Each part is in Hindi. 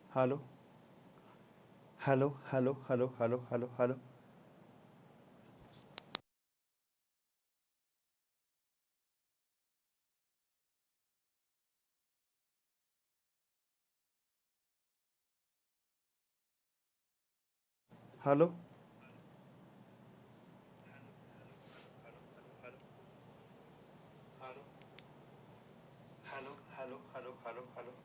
Hello hello hello hello hello hello hello hello hello hello hello hello hello hello.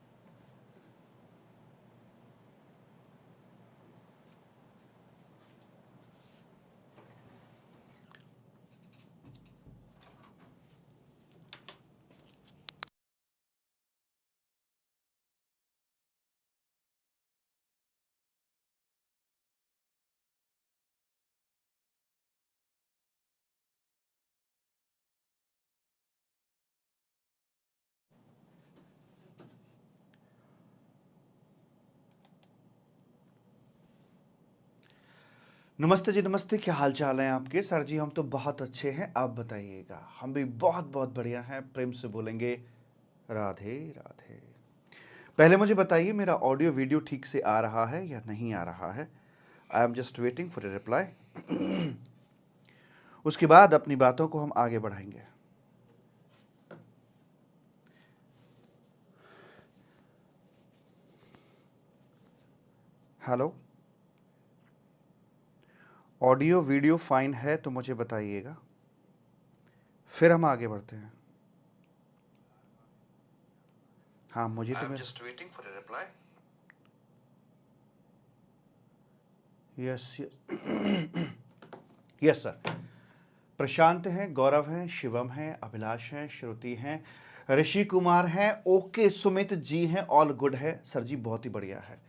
नमस्ते जी, नमस्ते। क्या हाल चाल है आपके? सर जी हम तो बहुत अच्छे हैं, आप बताइएगा। हम भी बहुत बहुत बढ़िया हैं। प्रेम से बोलेंगे राधे राधे। पहले मुझे बताइए, मेरा ऑडियो वीडियो ठीक से आ रहा है या नहीं आ रहा है? I am just waiting for a reply. उसके बाद अपनी बातों को हम आगे बढ़ाएंगे। हेलो, ऑडियो वीडियो फाइन है तो मुझे बताइएगा, फिर हम आगे बढ़ते हैं। हाँ, मुझे तो just waiting for a reply. Yes yes sir. Prashant हैं, गौरव हैं, शिवम हैं, अभिलाष हैं, श्रुति हैं, ऋषि कुमार हैं, ओके सुमित जी हैं, ऑल गुड है सर जी, बहुत ही बढ़िया है।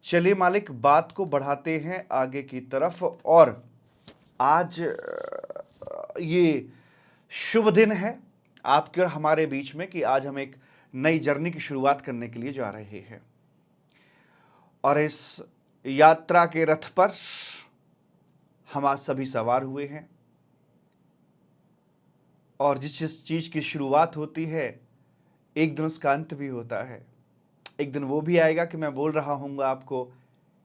चलिए मालिक, बात को बढ़ाते हैं आगे की तरफ। और आज ये शुभ दिन है आपके और हमारे बीच में कि आज हम एक नई जर्नी की शुरुआत करने के लिए जा रहे हैं। और इस यात्रा के रथ पर हम आज सभी सवार हुए हैं। और जिस चीज की शुरुआत होती है, एक दिन उसका अंत भी होता है। एक दिन वो भी आएगा कि मैं बोल रहा हूँगा आपको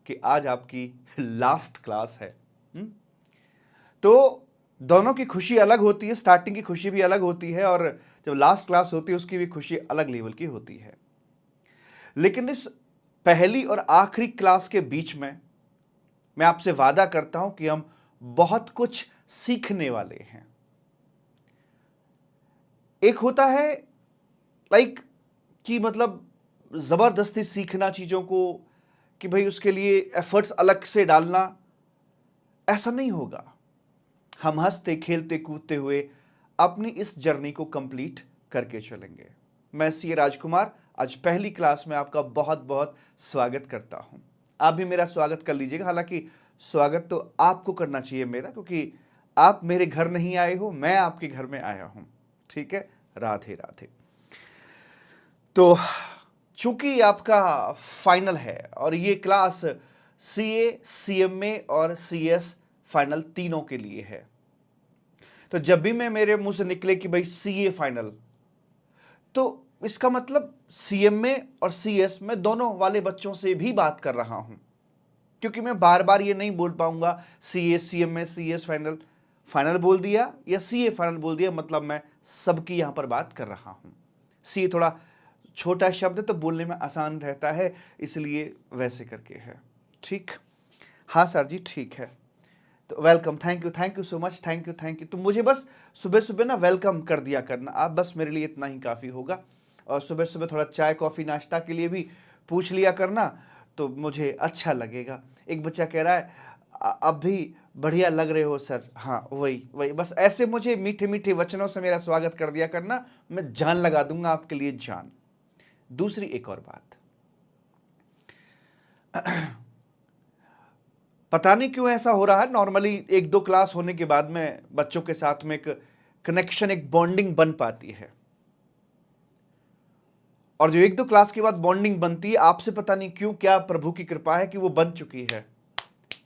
कि आज आपकी लास्ट क्लास है। तो दोनों की खुशी अलग होती है। स्टार्टिंग की खुशी भी अलग होती है और जब लास्ट क्लास होती है उसकी भी खुशी अलग लेवल की होती है। लेकिन इस पहली और आखिरी क्लास के बीच में मैं आपसे वादा करता हूं कि हम बहुत कुछ सीखने वाले हैं। एक होता है लाइक कि मतलब जबरदस्ती सीखना चीजों को, कि भाई उसके लिए एफर्ट्स अलग से डालना, ऐसा नहीं होगा। हम हंसते खेलते कूदते हुए अपनी इस जर्नी को कंप्लीट करके चलेंगे। मैं सी राजकुमार आज पहली क्लास में आपका बहुत बहुत स्वागत करता हूं। आप भी मेरा स्वागत कर लीजिएगा। हालांकि स्वागत तो आपको करना चाहिए मेरा, क्योंकि आप मेरे घर नहीं आए हो, मैं आपके घर में आया हूं। ठीक है, राधे राधे। तो चूंकि आपका फाइनल है और ये क्लास सीए, सीएमए और सीएस फाइनल तीनों के लिए है, तो जब भी मैं मेरे मुंह से निकले कि भाई सीए फाइनल, तो इसका मतलब सीएमए और सीएस में दोनों वाले बच्चों से भी बात कर रहा हूं। क्योंकि मैं बार बार ये नहीं बोल पाऊंगा CA, CMA, CS final. Final बोल दिया या सीए फाइनल बोल दिया, मतलब मैं सबकी यहां पर बात कर रहा हूं। सीए थोड़ा छोटा शब्द है तो बोलने में आसान रहता है, इसलिए वैसे करके है। ठीक? हाँ सर जी, ठीक है। तो welcome, thank you so much, thank you. तो मुझे बस सुबह सुबह ना वेलकम कर दिया करना आप, बस मेरे लिए इतना ही काफ़ी होगा। और सुबह सुबह थोड़ा चाय कॉफ़ी नाश्ता के लिए भी पूछ लिया करना, तो मुझे अच्छा लगेगा। एक बच्चा कह रहा है अब भी बढ़िया लग रहे हो सर। हाँ, वही वही, बस ऐसे मुझे मीठे मीठे वचनों से मेरा स्वागत कर दिया करना, मैं जान लगा दूंगा आपके लिए जान। दूसरी एक और बात, पता नहीं क्यों ऐसा हो रहा है, नॉर्मली एक दो क्लास होने के बाद में बच्चों के साथ में एक कनेक्शन, एक बॉन्डिंग बन पाती है। और जो एक दो क्लास के बाद बॉन्डिंग बनती है, आपसे पता नहीं क्यों, क्या प्रभु की कृपा है कि वो बन चुकी है।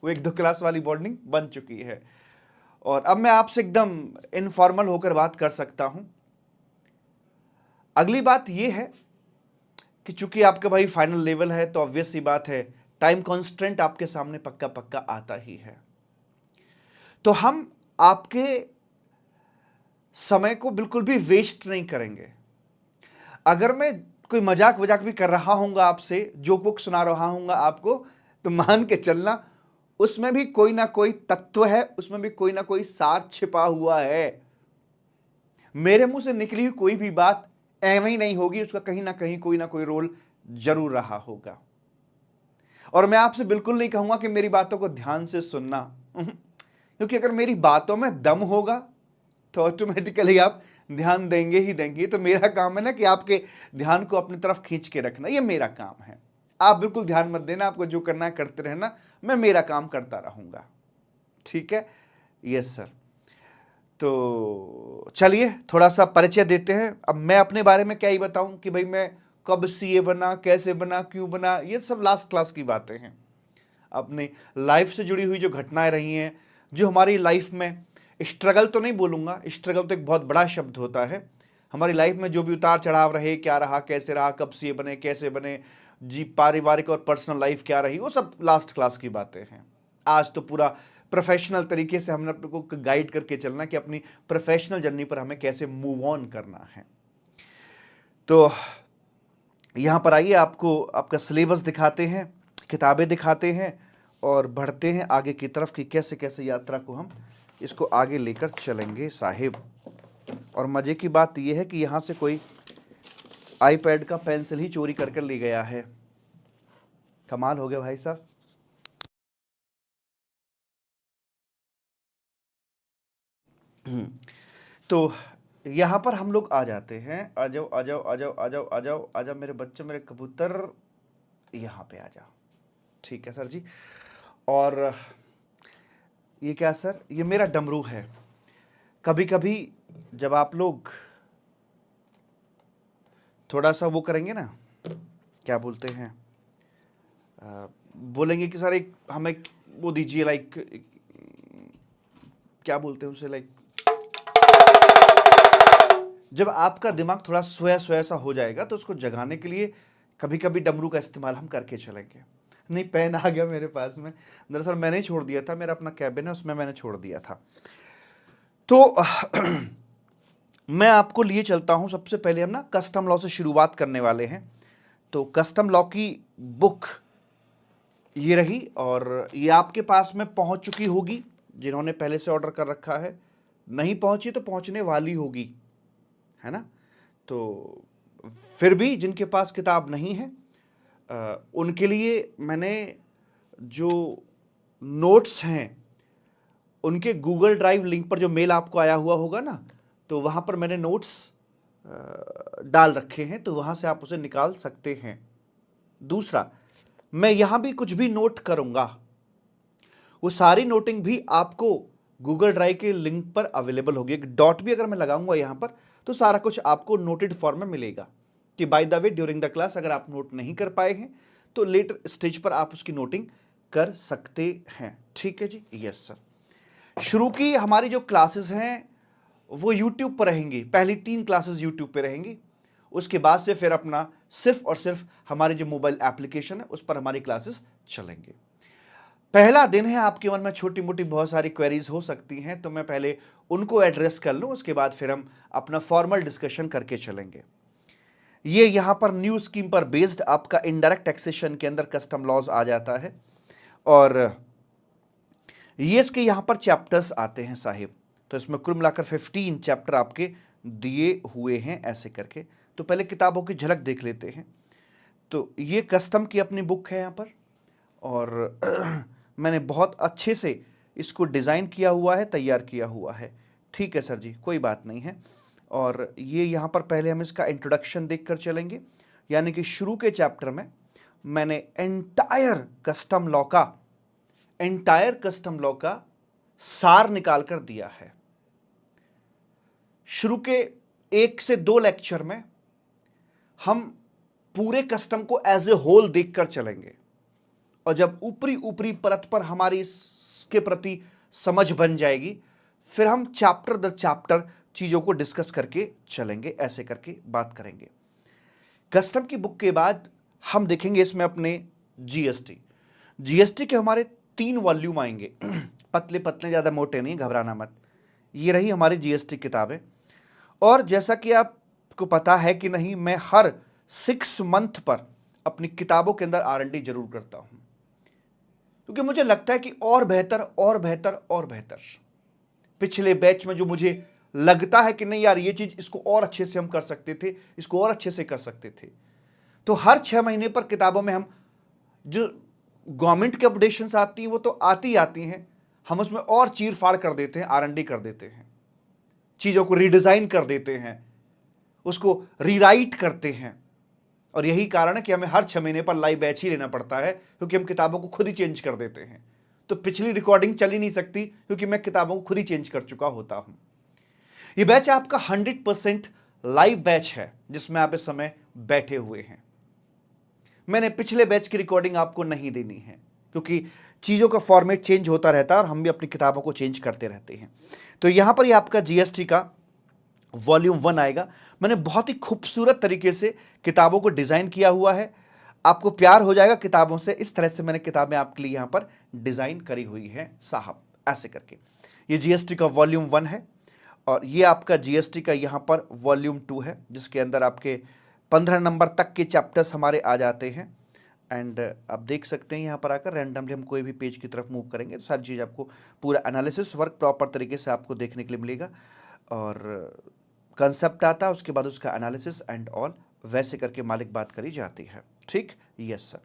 वो एक दो क्लास वाली बॉन्डिंग बन चुकी है और अब मैं आपसे एकदम इनफॉर्मल होकर बात कर सकता हूं। अगली बात यह है कि चूंकि आपका भाई फाइनल लेवल है तो ऑब्वियस सी बात है टाइम कॉन्स्टेंट आपके सामने पक्का पक्का आता ही है। तो हम आपके समय को बिल्कुल भी वेस्ट नहीं करेंगे। अगर मैं कोई मजाक वजाक भी कर रहा हूंगा आपसे, जोक वोक सुना रहा हूंगा आपको, तो मान के चलना उसमें भी कोई ना कोई तत्व है, उसमें भी कोई ना कोई सार छिपा हुआ है। मेरे मुंह से निकली हुई कोई भी बात एवं ही नहीं होगी, उसका कहीं ना कोई रोल जरूर रहा होगा। और मैं आपसे बिल्कुल नहीं कहूंगा कि मेरी बातों को ध्यान से सुनना, क्योंकि अगर मेरी बातों में दम होगा तो ऑटोमेटिकली आप ध्यान देंगे ही देंगे। तो मेरा काम है ना कि आपके ध्यान को अपनी तरफ खींच के रखना, ये मेरा काम है। आप बिल्कुल ध्यान मत देना, आपको जो करना है करते रहना, मैं मेरा काम करता रहूंगा। ठीक है? Yes sir. तो चलिए थोड़ा सा परिचय देते हैं। अब मैं अपने बारे में क्या ही बताऊं कि भाई मैं कब सीए बना, कैसे बना, क्यों बना, ये सब लास्ट क्लास की बातें हैं। अपनी लाइफ से जुड़ी हुई जो घटनाएं रही हैं, जो हमारी लाइफ में स्ट्रगल तो नहीं बोलूंगा, स्ट्रगल तो एक बहुत बड़ा शब्द होता है। हमारी लाइफ में जो भी उतार चढ़ाव रहे, क्या रहा, कैसे रहा, कब सीए बने, कैसे बने, जी पारिवारिक और पर्सनल लाइफ क्या रही, वो सब लास्ट क्लास की बातें हैं। आज तो पूरा प्रोफेशनल तरीके से हमने अपने को गाइड करके चलना कि अपनी प्रोफेशनल जर्नी पर हमें कैसे मूव ऑन करना है। तो यहां पर आइए, आपको आपका सिलेबस दिखाते हैं, किताबें दिखाते हैं और बढ़ते हैं आगे की तरफ कि कैसे कैसे यात्रा को हम इसको आगे लेकर चलेंगे साहिब। और मजे की बात यह है कि यहां से कोई आईपैड का पेंसिल ही चोरी करके ले गया है। कमाल हो गया भाई साहब। तो यहां पर हम लोग आ जाते हैं। आ जाओ आ जाओ आ जाओ आ जाओ आ जाओ आ जाओ मेरे बच्चे, मेरे कबूतर, यहां पे आ जाओ। ठीक है सर जी। और ये क्या सर? ये मेरा डमरू है। कभी कभी जब आप लोग थोड़ा सा वो करेंगे ना, क्या बोलते हैं, बोलेंगे कि सर एक हमें वो दीजिए, लाइक क्या बोलते हैं उसे, लाइक जब आपका दिमाग थोड़ा सोया सोया सा हो जाएगा तो उसको जगाने के लिए कभी कभी डमरू का इस्तेमाल हम करके चलेंगे। नहीं, पेन आ गया मेरे पास में, दरअसल मैंने छोड़ दिया था, मेरा अपना कैबिन है उसमें मैंने छोड़ दिया था। तो मैं आपको लिए चलता हूं। सबसे पहले हम ना कस्टम लॉ से शुरुआत करने वाले हैं। तो कस्टम लॉ की बुक ये रही और ये आपके पास में पहुंच चुकी होगी जिन्होंने पहले से ऑर्डर कर रखा है। नहीं पहुंची तो पहुंचने वाली होगी, है ना? तो फिर भी जिनके पास किताब नहीं है उनके लिए मैंने जो नोट्स हैं उनके गूगल ड्राइव लिंक पर जो मेल आपको आया हुआ होगा ना, तो वहां पर मैंने नोट्स डाल रखे हैं, तो वहां से आप उसे निकाल सकते हैं। दूसरा, मैं यहां भी कुछ भी नोट करूंगा, वो सारी नोटिंग भी आपको गूगल ड्राइव के लिंक पर अवेलेबल होगी। एक डॉट भी अगर मैं लगाऊंगा यहां पर तो सारा कुछ आपको नोटेड फॉर्म में मिलेगा कि by the way during the class अगर आप नोट नहीं कर पाए हैं तो लेटर स्टेज पर आप उसकी नोटिंग कर सकते हैं। ठीक है जी? Yes sir. शुरू की हमारी जो क्लासेस हैं वो यूट्यूब पर रहेंगी। पहली 3 क्लासेस यूट्यूब पर रहेंगी, उसके बाद से फिर अपना सिर्फ और सिर्फ हमारी जो मोबाइल एप्लीकेशन है उस पर हमारी क्लासेस चलेंगे। पहला दिन है, आपके मन में छोटी मोटी बहुत सारी क्वेरीज हो सकती हैं, तो मैं पहले उनको एड्रेस कर लूं, उसके बाद फिर हम अपना फॉर्मल डिस्कशन करके चलेंगे। ये यहां पर न्यू स्कीम पर बेस्ड आपका इनडायरेक्ट टैक्सेशन के अंदर कस्टम लॉज आ जाता है और ये इसके यहां पर चैप्टर्स आते हैं साहिब। तो इसमें कुल मिलाकर 15 चैप्टर आपके दिए हुए हैं ऐसे करके। तो पहले किताबों की झलक देख लेते हैं। तो ये कस्टम की अपनी बुक है यहां पर और मैंने बहुत अच्छे से इसको डिज़ाइन किया हुआ है, तैयार किया हुआ है। ठीक है सर जी, कोई बात नहीं है। और ये यहाँ पर पहले हम इसका इंट्रोडक्शन देखकर चलेंगे, यानी कि शुरू के चैप्टर में मैंने एंटायर कस्टम लॉ का सार निकाल कर दिया है। शुरू के 1 से 2 लेक्चर में हम पूरे कस्टम को एज ए होल देखकर चलेंगे और जब ऊपरी ऊपरी परत पर हमारी इसके प्रति समझ बन जाएगी फिर हम चैप्टर दर चैप्टर चीजों को डिस्कस करके चलेंगे, ऐसे करके बात करेंगे। कस्टम की बुक के बाद हम देखेंगे इसमें अपने जीएसटी। जीएसटी के हमारे 3 वॉल्यूम आएंगे, पतले पतले, ज़्यादा मोटे नहीं, घबराना मत। ये रही हमारी जीएसटी किताबें। और जैसा कि आपको पता है कि नहीं, मैं हर 6 मंथ पर अपनी किताबों के अंदर R&D जरूर करता हूं, क्योंकि मुझे लगता है कि और बेहतर और बेहतर और बेहतर। पिछले बैच में जो मुझे लगता है कि नहीं यार ये चीज इसको और अच्छे से हम कर सकते थे, इसको और अच्छे से कर सकते थे, तो हर 6 महीने पर किताबों में हम जो गवर्नमेंट की अपडेशंस आती हैं वो तो आती आती हैं, हम उसमें और चीर फाड़ कर देते हैं, R&D कर देते हैं, चीजों को रिडिजाइन कर देते हैं, उसको रीराइट करते हैं। और यही कारण है कि हमें हर 6 महीने पर लाइव बैच ही लेना पड़ता है, क्योंकि हम किताबों को खुद ही चेंज कर देते हैं। तो पिछली रिकॉर्डिंग चल ही नहीं सकती, क्योंकि मैं किताबों को खुद ही चेंज कर चुका होता हूं। यह बैच आपका 100% लाइव बैच है, जिसमें आप इस समय बैठे हुए हैं। मैंने पिछले बैच की रिकॉर्डिंग आपको नहीं देनी है, क्योंकि चीजों का फॉर्मेट चेंज होता रहता है और हम भी अपनी किताबों को चेंज करते रहते हैं। तो यहां पर ये आपका जीएसटी का वॉल्यूम 1 आएगा। मैंने बहुत ही खूबसूरत तरीके से किताबों को डिजाइन किया हुआ है, आपको प्यार हो जाएगा किताबों से। इस तरह से मैंने किताबें आपके लिए यहां पर डिजाइन करी हुई है साहब, ऐसे करके। ये जीएसटी का वॉल्यूम 1 है, और ये आपका जीएसटी का यहां पर वॉल्यूम 2 है, जिसके अंदर आपके 15 नंबर तक के चैप्टर्स हमारे आ जाते हैं। एंड आप देख सकते हैं यहाँ पर आकर रैंडमली हम कोई भी पेज की तरफ मूव करेंगे तो सारी चीज़ आपको, पूरा एनालिसिस वर्क प्रॉपर तरीके से आपको देखने के लिए मिलेगा। और कंसेप्ट आता है, उसके बाद उसका एनालिसिस एंड ऑल, वैसे करके मालिक बात करी जाती है। ठीक, यस सर।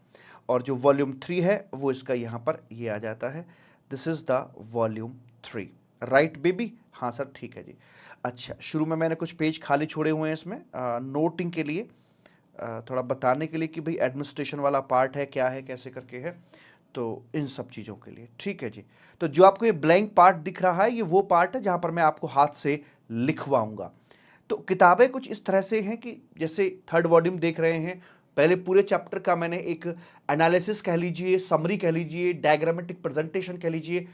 और जो वॉल्यूम 3 है वो इसका यहाँ पर ये आ जाता है, this is the volume 3, right baby? हाँ सर, ठीक है जी। अच्छा, शुरू में मैंने कुछ पेज खाली छोड़े हुए हैं इसमें नोटिंग के लिए, थोड़ा बताने के लिए कि भाई एडमिनिस्ट्रेशन वाला पार्ट है, क्या है, कैसे करके है, तो इन सब चीज़ों के लिए। ठीक है जी। तो जो आपको ये ब्लैंक पार्ट दिख रहा है, ये वो पार्ट है जहाँ पर मैं आपको हाथ से लिखवाऊंगा। तो किताबें कुछ इस तरह से हैं कि जैसे 3rd वॉल्यूम देख रहे हैं, पहले पूरे चैप्टर का मैंने एक एनालिसिस कह लीजिए, समरी कह लीजिए, डायग्रामेटिक प्रेजेंटेशन कह लीजिए,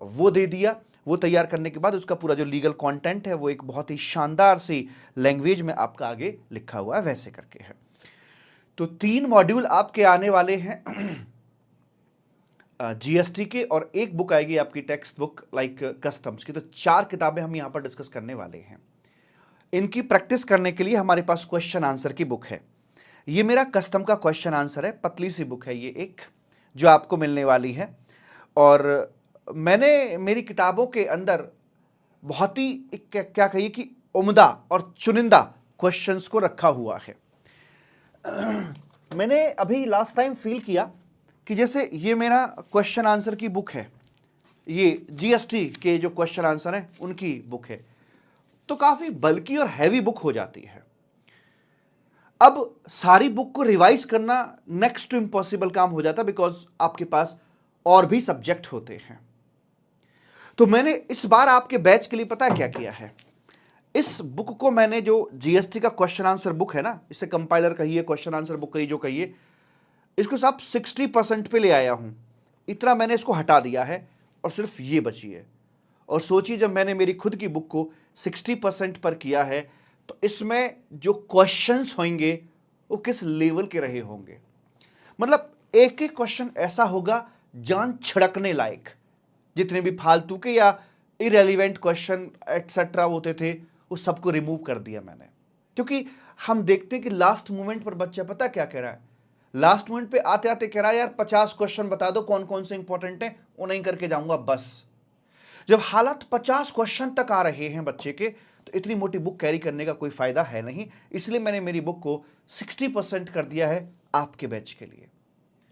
वो दे दिया। वो तैयार करने के बाद उसका पूरा जो लीगल कंटेंट है वो एक बहुत ही शानदार सी लैंग्वेज में आपका आगे लिखा हुआ है, वैसे करके है। तो 3 मॉड्यूल आपके आने वाले हैं जीएसटी के, और एक बुक आएगी आपकी टेक्स्ट बुक लाइक कस्टम्स की। तो 4 किताबें हम यहां पर डिस्कस करने वाले हैं। इनकी प्रैक्टिस करने के लिए हमारे पास क्वेश्चन आंसर की बुक है। ये मेरा कस्टम का क्वेश्चन आंसर है, पतली सी बुक है ये एक, जो आपको मिलने वाली है। और मैंने मेरी किताबों के अंदर बहुत ही क्या कहिए कि उम्दा और चुनिंदा क्वेश्चंस को रखा हुआ है। मैंने अभी लास्ट टाइम फील किया कि जैसे ये मेरा क्वेश्चन आंसर की बुक है, ये जीएसटी के जो क्वेश्चन आंसर हैं उनकी बुक है, तो काफी बल्कि और हैवी बुक हो जाती है। अब सारी बुक को रिवाइज करना नेक्स्ट टू इम्पॉसिबल काम हो जाता है, बिकॉज आपके पास और भी सब्जेक्ट होते हैं। तो मैंने इस बार आपके बैच के लिए पता क्या किया है, इस बुक को मैंने, जो जीएसटी का क्वेश्चन आंसर बुक है ना, इसे कंपाइलर कहिए, क्वेश्चन आंसर बुक कहिए, जो कहिए, इसको सब 60% पे ले आया हूं। इतना मैंने इसको हटा दिया है और सिर्फ ये बची है। और सोचिए, जब मैंने मेरी खुद की बुक को 60% पर किया है, तो इसमें जो क्वेश्चंस होंगे वो किस लेवल के रहे होंगे। मतलब एक एक क्वेश्चन ऐसा होगा जान छिड़कने लायक। जितने भी फालतू के या इरेलीवेंट क्वेश्चन एटसेट्रा होते थे, वो सबको रिमूव कर दिया मैंने, क्योंकि हम देखते हैं कि लास्ट मोमेंट पर बच्चा पता क्या कह रहा है, लास्ट मोमेंट पे आते आते कह रहा है यार 50 क्वेश्चन बता दो कौन कौन से इंपॉर्टेंट हैं, वो नहीं करके जाऊंगा बस। जब हालात 50 क्वेश्चन तक आ रहे हैं बच्चे के, तो इतनी मोटी बुक कैरी करने का कोई फायदा है नहीं। इसलिए मैंने मेरी बुक को 60% कर दिया है आपके बैच के लिए,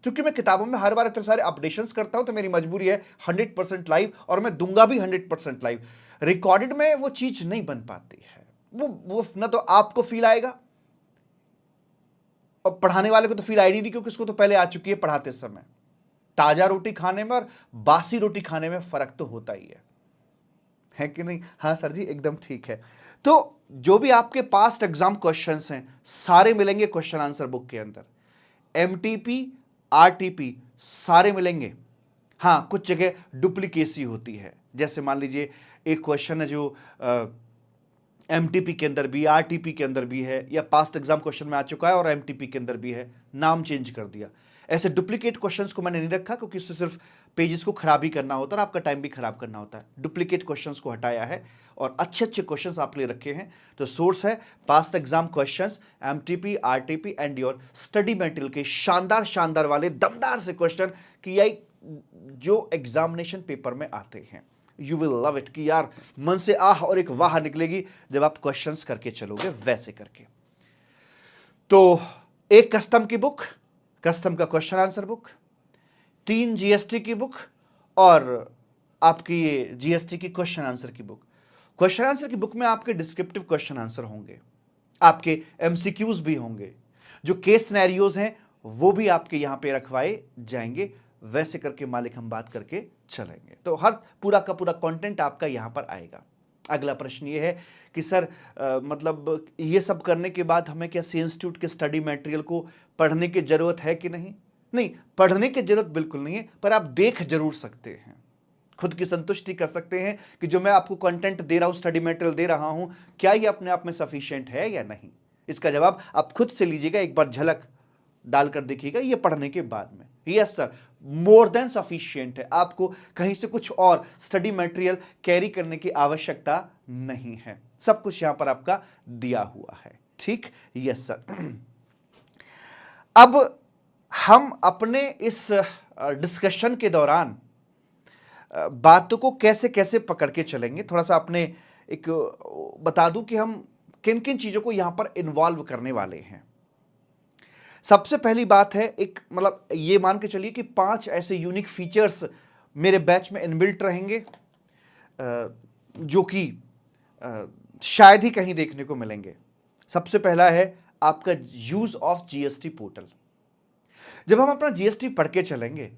क्योंकि मैं किताबों में हर बार इतने सारे अपडेशंस करता हूं, तो मेरी मजबूरी है 100% लाइव, और मैं दूंगा भी 100% लाइव। रिकॉर्डेड में वो चीज नहीं बन पाती है, वो ना तो आपको फील आएगा, और पढ़ाने वाले को तो फील आएगी नहीं, क्योंकि उसको तो पहले आ चुकी है पढ़ाते समय। ताजा रोटी खाने में और बासी रोटी खाने में फर्क तो होता ही है कि नहीं? हाँ सर जी, एकदम ठीक है। तो जो भी आपके पास्ट एग्जाम क्वेश्चंस हैं सारे मिलेंगे क्वेश्चन आंसर बुक के अंदर, एमटीपी आरटीपी सारे मिलेंगे। हाँ, कुछ जगह डुप्लीकेसी होती है, जैसे मान लीजिए एक क्वेश्चन है जो एमटीपी के अंदर भी, आरटीपी के अंदर भी है, या पास्ट एग्जाम क्वेश्चन में आ चुका है और एमटीपी के अंदर भी है, नाम चेंज कर दिया। ऐसे डुप्लीकेट क्वेश्चंस को मैंने नहीं रखा क्योंकि इससे सिर्फ पेजेस को खराब ही करना होता है और आपका टाइम भी खराब करना होता है। डुप्लीकेट क्वेश्चंस को हटाया है और अच्छे अच्छे क्वेश्चंस आपके लिए रखे हैं। तो सोर्स है past exam questions, MTP, RTP and your study material के शानदार शानदार वाले दमदार से क्वेश्चन कि यही जो एग्जामिनेशन पेपर में आते हैं। यू विल लव इट कि यार मन से आह और एक वाह निकलेगी जब आप क्वेश्चंस करके चलोगे वैसे करके। तो एक कस्टम की बुक, कस्टम का क्वेश्चन आंसर बुक, 3 जीएसटी की बुक और आपकी ये जीएसटी की क्वेश्चन आंसर की बुक। क्वेश्चन आंसर की बुक में आपके डिस्क्रिप्टिव क्वेश्चन आंसर होंगे, आपके एमसीक्यूज भी होंगे, जो केस सिनेरियोज हैं वो भी आपके यहां पे रखवाए जाएंगे। वैसे करके मालिक हम बात करके चलेंगे। तो हर पूरा का पूरा कंटेंट आपका यहां पर आएगा। अगला प्रश्न ये है कि सर मतलब ये सब करने के बाद हमें क्या सी इंस्टीट्यूट के स्टडी मटेरियल को पढ़ने की जरूरत है कि नहीं? नहीं, पढ़ने की जरूरत बिल्कुल नहीं है, पर आप देख जरूर सकते हैं, खुद की संतुष्टि कर सकते हैं कि जो मैं आपको कंटेंट दे रहा हूं, स्टडी मटेरियल दे रहा हूं, क्या ये अपने आप में सफिशिएंट है या नहीं। इसका जवाब आप खुद से लीजिएगा, एक बार झलक डालकर देखिएगा ये पढ़ने के बाद में। Yes sir, more than sufficient है, आपको कहीं से कुछ और स्टडी मटेरियल कैरी करने की आवश्यकता नहीं है, सब कुछ यहां पर आपका दिया हुआ है। ठीक, यस सर। अब हम अपने इस डिस्कशन के दौरान बातों को कैसे कैसे पकड़ के चलेंगे, थोड़ा सा अपने एक बता दूं कि हम किन किन चीजों को यहां पर इन्वॉल्व करने वाले हैं। सबसे पहली बात है, एक मतलब ये मान के चलिए कि 5 ऐसे यूनिक फीचर्स मेरे बैच में इनबिल्ट रहेंगे जो कि शायद ही कहीं देखने को मिलेंगे। सबसे पहला है आपका यूज ऑफ जीएसटी पोर्टल। जब हम अपना जीएसटी पढ़ के चलेंगे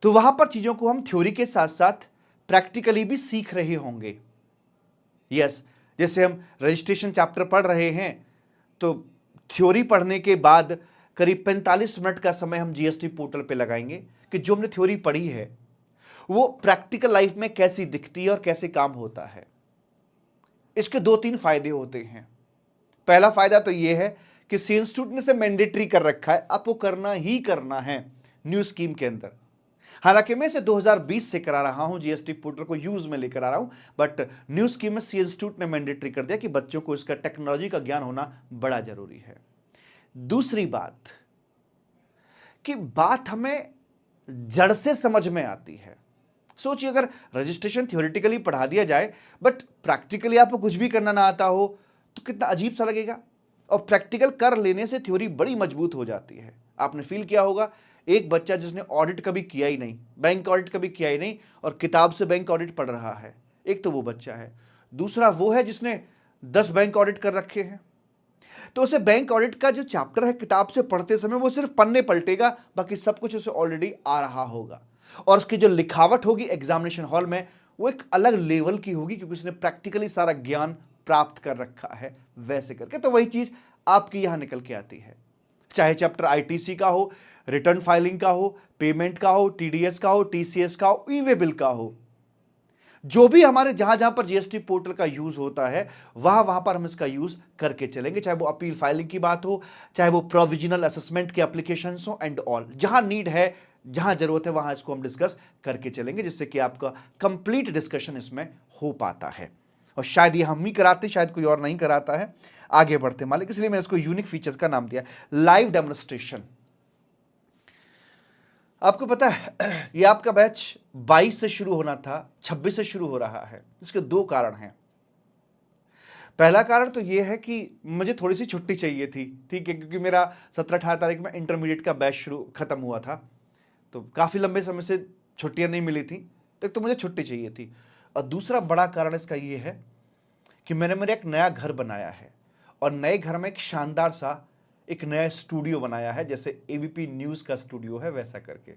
तो वहां पर चीजों को हम थ्योरी के साथ साथ प्रैक्टिकली भी सीख रहे होंगे। यस, जैसे हम रजिस्ट्रेशन चैप्टर पढ़ रहे हैं तो थ्योरी पढ़ने के बाद करीब 45 मिनट का समय हम जीएसटी पोर्टल पे लगाएंगे कि जो हमने थ्योरी पढ़ी है वो प्रैक्टिकल लाइफ में कैसी दिखती है और कैसे काम होता है। इसके 2-3 फायदे होते हैं। पहला फायदा तो यह है कि सी इंस्टीट्यूट ने से मैंडेटरी कर रखा है, आपको करना ही करना है न्यू स्कीम के अंदर। हालांकि मैं इसे 2020 से करा रहा हूं, जीएसटी पोर्टल को यूज में लेकर आ रहा हूं, बट न्यू स्कीम में सी इंस्टीट्यूट ने मैंडेटरी कर दिया कि बच्चों को इसका टेक्नोलॉजी का ज्ञान होना बड़ा जरूरी है। दूसरी बात कि बात हमें जड़ से समझ में आती है। सोचिए अगर रजिस्ट्रेशन थ्योरेटिकली पढ़ा दिया जाए बट प्रैक्टिकली आपको कुछ भी करना ना आता हो तो कितना अजीब सा लगेगा। और प्रैक्टिकल कर लेने से थ्योरी बड़ी मजबूत हो जाती है। आपने फील किया होगा, एक बच्चा जिसने ऑडिट कभी किया ही नहीं, बैंक ऑडिट कभी किया ही नहीं और किताब से बैंक ऑडिट पढ़ रहा है, एक तो वो बच्चा है। दूसरा वो है जिसने 10 बैंक ऑडिट कर रखे हैं, तो उसे बैंक ऑडिट का जो चैप्टर है किताब से पढ़ते समय वो सिर्फ पन्ने पलटेगा, बाकी सब कुछ उसे ऑलरेडी आ रहा होगा और उसकी जो लिखावट होगी एग्जामिनेशन हॉल में वो एक अलग लेवल की होगी क्योंकि उसने प्रैक्टिकली सारा ज्ञान प्राप्त कर रखा है। वैसे करके तो वही चीज आपकी यहां निकल के आती है, चाहे चैप्टर आईटीसी का हो, रिटर्न फाइलिंग का हो, पेमेंट का हो, टीडीएस का हो, टीसीएस का हो, ई वे बिल का हो, जो भी हमारे जहां जहां पर जीएसटी पोर्टल का यूज होता है वहां वहां पर हम इसका यूज करके चलेंगे। चाहे वो अपील फाइलिंग की बात हो, चाहे वो प्रोविजनल असेसमेंट के एप्लीकेशन हो एंड ऑल, जहां नीड है, जहां जरूरत है वहां इसको हम डिस्कस करके चलेंगे जिससे कि आपका कंप्लीट डिस्कशन इसमें हो पाता है। और शायद ये हम ही कराते, शायद कोई और नहीं कराता है। आगे बढ़ते मालिक, इसलिए मैंने इसको यूनिक फीचर्स का नाम दिया लाइव डेमोन्स्ट्रेशन। आपको पता है ये आपका बैच 22 से शुरू होना था, 26 से शुरू हो रहा है। इसके 2 कारण हैं। पहला कारण तो ये है कि मुझे थोड़ी सी छुट्टी चाहिए थी, ठीक है, क्योंकि मेरा 17-18 तारीख में इंटरमीडिएट का बैच शुरू खत्म हुआ था, तो काफ़ी लंबे समय से छुट्टियां नहीं मिली थी, तो मुझे छुट्टी चाहिए थी। और दूसरा बड़ा कारण इसका ये है कि मैंने मेरा एक नया घर बनाया है और नए घर में एक शानदार सा एक नया स्टूडियो बनाया है, जैसे एबीपी न्यूज का स्टूडियो है वैसा करके।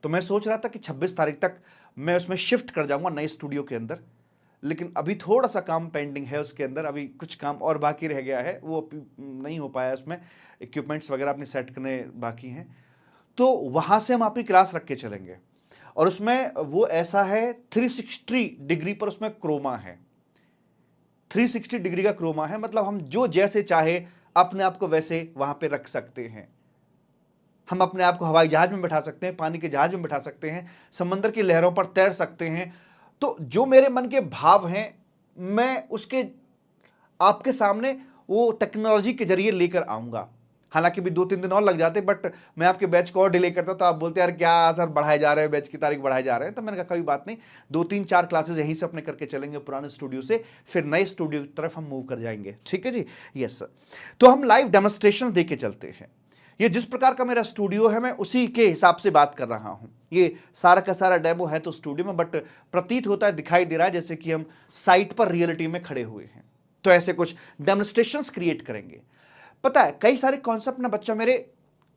तो मैं सोच रहा था कि 26 तारीख तक मैं उसमें शिफ्ट कर जाऊंगा नए स्टूडियो के अंदर, लेकिन अभी थोड़ा सा काम पेंडिंग है उसके अंदर, अभी कुछ काम और बाकी रह गया है, वो नहीं हो पाया, उसमें इक्विपमेंट्स वगैरह अपने सेट करने बाकी हैं। तो वहां से हम अपनी क्लास रख के चलेंगे और उसमें वो ऐसा है 360 डिग्री पर उसमें क्रोमा है, 360 डिग्री का क्रोमा है, मतलब हम जो जैसे चाहे अपने आप को वैसे वहां पे रख सकते हैं। हम अपने आप को हवाई जहाज में बैठा सकते हैं, पानी के जहाज में बैठा सकते हैं, समंदर की लहरों पर तैर सकते हैं। तो जो मेरे मन के भाव हैं, मैं उसके आपके सामने वो टेक्नोलॉजी के जरिए लेकर आऊंगा। हालांकि भी 2-3 दिन और लग जाते, बट मैं आपके बैच को और डिले करता तो आप बोलते यार क्या सर बढ़ाए जा रहे हैं, बैच की तारीख बढ़ाए जा रहे हैं। तो मैंने कहा कोई बात नहीं, 2-3-4 क्लासेस यहीं से अपने करके चलेंगे पुराने स्टूडियो से, फिर नए स्टूडियो की तरफ हम मूव कर जाएंगे। ठीक है जी, यस सर। तो हम लाइव डेमोन्स्ट्रेशन दे के चलते हैं। ये जिस प्रकार का मेरा स्टूडियो है, मैं उसी के हिसाब से बात कर रहा हूं। ये सारा का सारा डेमो है तो स्टूडियो में, बट प्रतीत होता है, दिखाई दे रहा है जैसे कि हम साइट पर रियलिटी में खड़े हुए हैं। तो ऐसे कुछ डेमोन्स्ट्रेशंस क्रिएट करेंगे। पता है कई सारे कॉन्सेप्ट ना बच्चा मेरे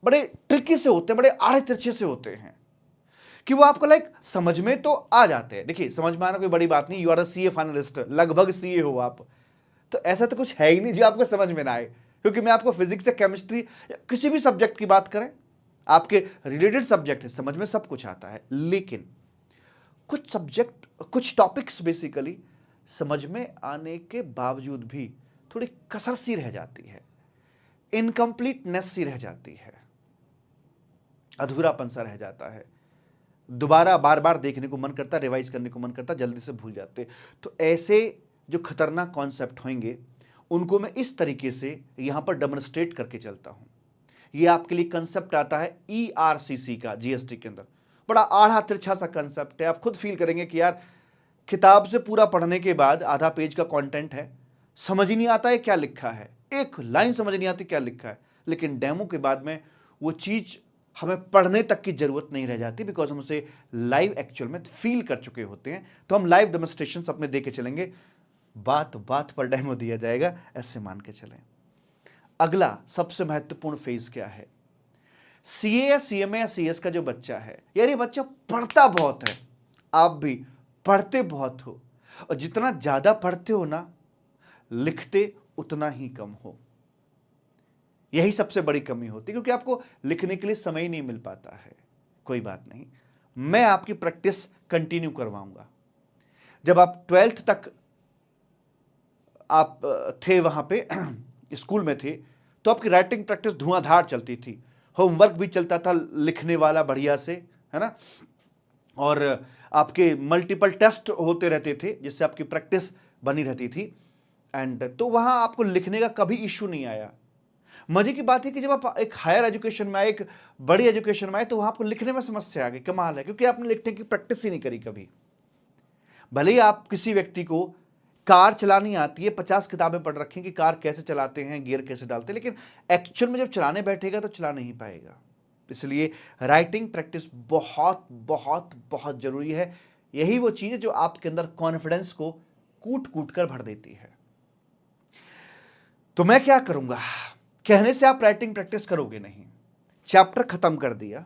बड़े ट्रिकी से होते हैं, बड़े आड़े तिरछे से होते हैं कि वो आपको लाइक समझ में तो आ जाते हैं। देखिए समझ में आना कोई बड़ी बात नहीं, you are the CA finalist, लगभग सीए हो आप, तो ऐसा तो कुछ है ही नहीं जो आपको समझ में ना आए। क्योंकि मैं आपको फिजिक्स या केमिस्ट्री या किसी भी सब्जेक्ट की बात करें, आपके रिलेटेड सब्जेक्ट है, समझ में सब कुछ आता है। लेकिन कुछ सब्जेक्ट, कुछ टॉपिक्स बेसिकली समझ में आने के बावजूद भी थोड़ी कसर सी रह जाती है, इनकम्प्लीटनेस सी रह जाती है, अधूरापन सा रह जाता है। दोबारा बार बार देखने को मन करता, रिवाइज करने को मन करता, जल्दी से भूल जाते। तो ऐसे जो खतरनाक कॉन्सेप्ट होंगे उनको मैं इस तरीके से यहां पर डेमोन्स्ट्रेट करके चलता हूं। ये आपके लिए कंसेप्ट आता है ERCC का, जीएसटी के अंदर। बड़ा आड़ा तिरछा सा कंसेप्ट है, आप खुद फील करेंगे कि यार किताब से पूरा पढ़ने के बाद आधा पेज का कंटेंट है, समझ ही नहीं आता है क्या लिखा है, एक लाइन समझ नहीं आती क्या लिखा है। लेकिन डेमो के बाद में वो चीज हमें पढ़ने तक की जरूरत नहीं रह जाती, बिकॉज हम उसे लाइव एक्चुअल में फील कर चुके होते हैं। तो हम लाइव डेमोन्स्ट्रेशन अपने दे के चलेंगे, बात बात पर डेमो दिया जाएगा, ऐसे मान के चलें। अगला सबसे महत्वपूर्ण फेज क्या है? सीए या सीएमए या सीएस का जो बच्चा है, यार ये बच्चा पढ़ता बहुत है, आप भी पढ़ते बहुत हो, और जितना ज्यादा पढ़ते हो ना, लिखते उतना ही कम हो। यही सबसे बड़ी कमी होती है, क्योंकि आपको लिखने के लिए समय ही नहीं मिल पाता है। कोई बात नहीं, मैं आपकी प्रैक्टिस कंटिन्यू करवाऊंगा। जब आप 12th तक आप थे वहां पे स्कूल में थे, तो आपकी राइटिंग प्रैक्टिस धुआंधार चलती थी, होमवर्क भी चलता था लिखने वाला बढ़िया से, है ना, और आपके मल्टीपल टेस्ट होते रहते थे जिससे आपकी प्रैक्टिस बनी रहती थी। एंड तो वहां आपको लिखने का कभी इश्यू नहीं आया। मजे की बात है कि जब आप एक हायर एजुकेशन में आए, एक बड़ी एजुकेशन में आए, तो वहां आपको लिखने में समस्या आ गई। कमाल है, क्योंकि आपने लिखने की प्रैक्टिस ही नहीं करी कभी। भले ही आप किसी व्यक्ति को कार चलानी आती है, 50 किताबें पढ़ रखी कि कार कैसे चलाते हैं, गियर कैसे डालते हैं, लेकिन एक्चुअल में जब चलाने बैठेगा तो चला नहीं पाएगा। इसलिए राइटिंग प्रैक्टिस बहुत बहुत बहुत जरूरी है। यही वो चीज है जो आपके अंदर कॉन्फिडेंस को कूट कूट कर भर देती है। तो मैं क्या करूंगा, कहने से आप राइटिंग प्रैक्टिस करोगे नहीं। चैप्टर खत्म कर दिया,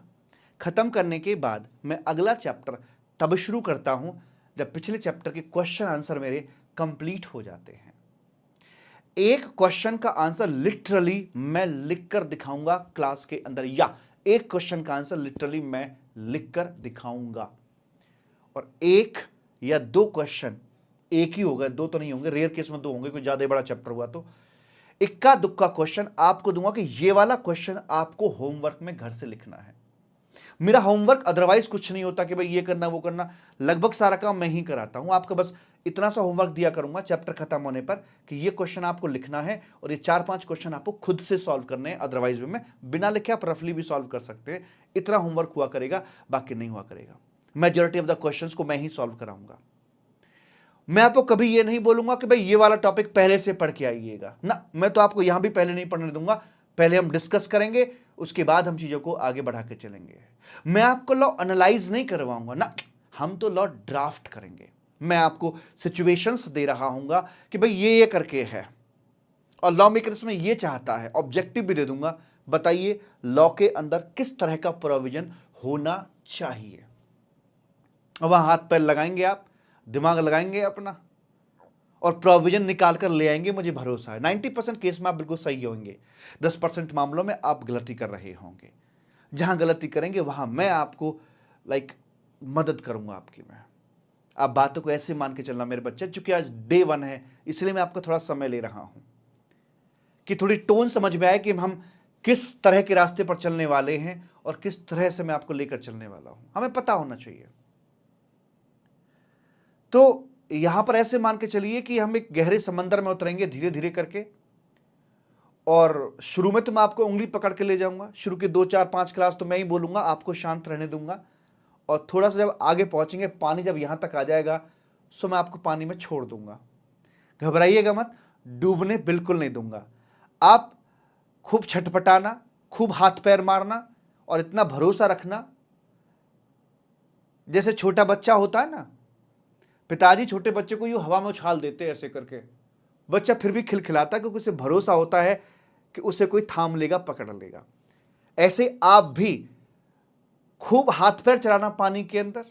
खत्म करने के बाद मैं अगला चैप्टर तब शुरू करता हूं जब पिछले चैप्टर के क्वेश्चन आंसर मेरे कंप्लीट हो जाते हैं। एक क्वेश्चन का आंसर लिटरली मैं लिखकर दिखाऊंगा क्लास के अंदर, या एक क्वेश्चन का आंसर लिटरली मैं लिखकर दिखाऊंगा। और एक या दो क्वेश्चन, एक ही होगा, दो तो नहीं होंगे, रेयर केस में दो होंगे, कोई ज्यादा बड़ा चैप्टर हुआ तो इक्का दुक्का क्वेश्चन आपको दूंगा कि ये वाला क्वेश्चन आपको होमवर्क में घर से लिखना है। मेरा होमवर्क अदरवाइज कुछ नहीं होता कि भाई ये करना वो करना, लगभग सारा काम मैं ही कराता हूं। आपका बस इतना सा होमवर्क दिया करूंगा चैप्टर खत्म होने पर कि ये क्वेश्चन आपको लिखना है, और ये 4-5 क्वेश्चन आपको खुद से सॉल्व करने हैं। अदरवाइज में बिना लिखे आप रफली भी सॉल्व कर सकते हैं। इतना होमवर्क हुआ करेगा, बाकी नहीं हुआ करेगा। मेजॉरिटी ऑफ द क्वेश्चंस को मैं ही सॉल्व कराऊंगा। मैं आपको कभी ये नहीं बोलूंगा कि भाई ये वाला टॉपिक पहले से पढ़ के आइएगा ना, मैं तो आपको यहां भी पहले नहीं पढ़ने दूंगा। पहले हम डिस्कस करेंगे, उसके बाद हम चीजों को आगे बढ़ा के चलेंगे। मैं आपको लॉ एनालाइज नहीं करवाऊंगा ना, हम तो लॉ ड्राफ्ट करेंगे। मैं आपको सिचुएशंस दे रहा हूंगा कि भाई ये करके है, और लॉ मेकर इसमें ये चाहता है, ऑब्जेक्टिव भी दे दूंगा। बताइए लॉ के अंदर किस तरह का प्रोविजन होना चाहिए। वहां हाथ पैर लगाएंगे, आप दिमाग लगाएंगे अपना, और प्रोविजन निकाल कर ले आएंगे। मुझे भरोसा है 90% केस में आप बिल्कुल सही होंगे, 10% मामलों में आप गलती कर रहे होंगे। जहां गलती करेंगे वहां मैं आपको मदद करूंगा आपकी। मैं आप बातों को ऐसे मान के चलना मेरे बच्चे, चूंकि आज डे 1 है इसलिए मैं आपका थोड़ा समय ले रहा हूं कि थोड़ी टोन समझ में आए कि हम किस तरह के रास्ते पर चलने वाले हैं और किस तरह से मैं आपको लेकर चलने वाला हूं, हमें पता होना चाहिए। तो यहां पर ऐसे मान के चलिए कि हम एक गहरे समंदर में उतरेंगे धीरे धीरे करके, और शुरू में तो मैं आपको उंगली पकड़ के ले जाऊंगा, शुरू के 2 4 5 क्लास तो मैं ही बोलूंगा, आपको शांत रहने दूंगा, और थोड़ा सा जब आगे पहुंचेंगे, पानी जब यहां तक आ जाएगा तो मैं आपको पानी में छोड़ दूंगा। घबराइएगा मत, डूबने बिल्कुल नहीं दूंगा। आप खूब छटपटाना, खूब हाथ पैर मारना और इतना भरोसा रखना, जैसे छोटा बच्चा होता है ना, पिताजी छोटे बच्चे को यूं हवा में उछाल देते हैं ऐसे करके, बच्चा फिर भी खिलखिलाता है क्योंकि उसे भरोसा होता है कि उसे कोई थाम लेगा, पकड़ लेगा। ऐसे आप भी खूब हाथ पैर चलाना पानी के अंदर,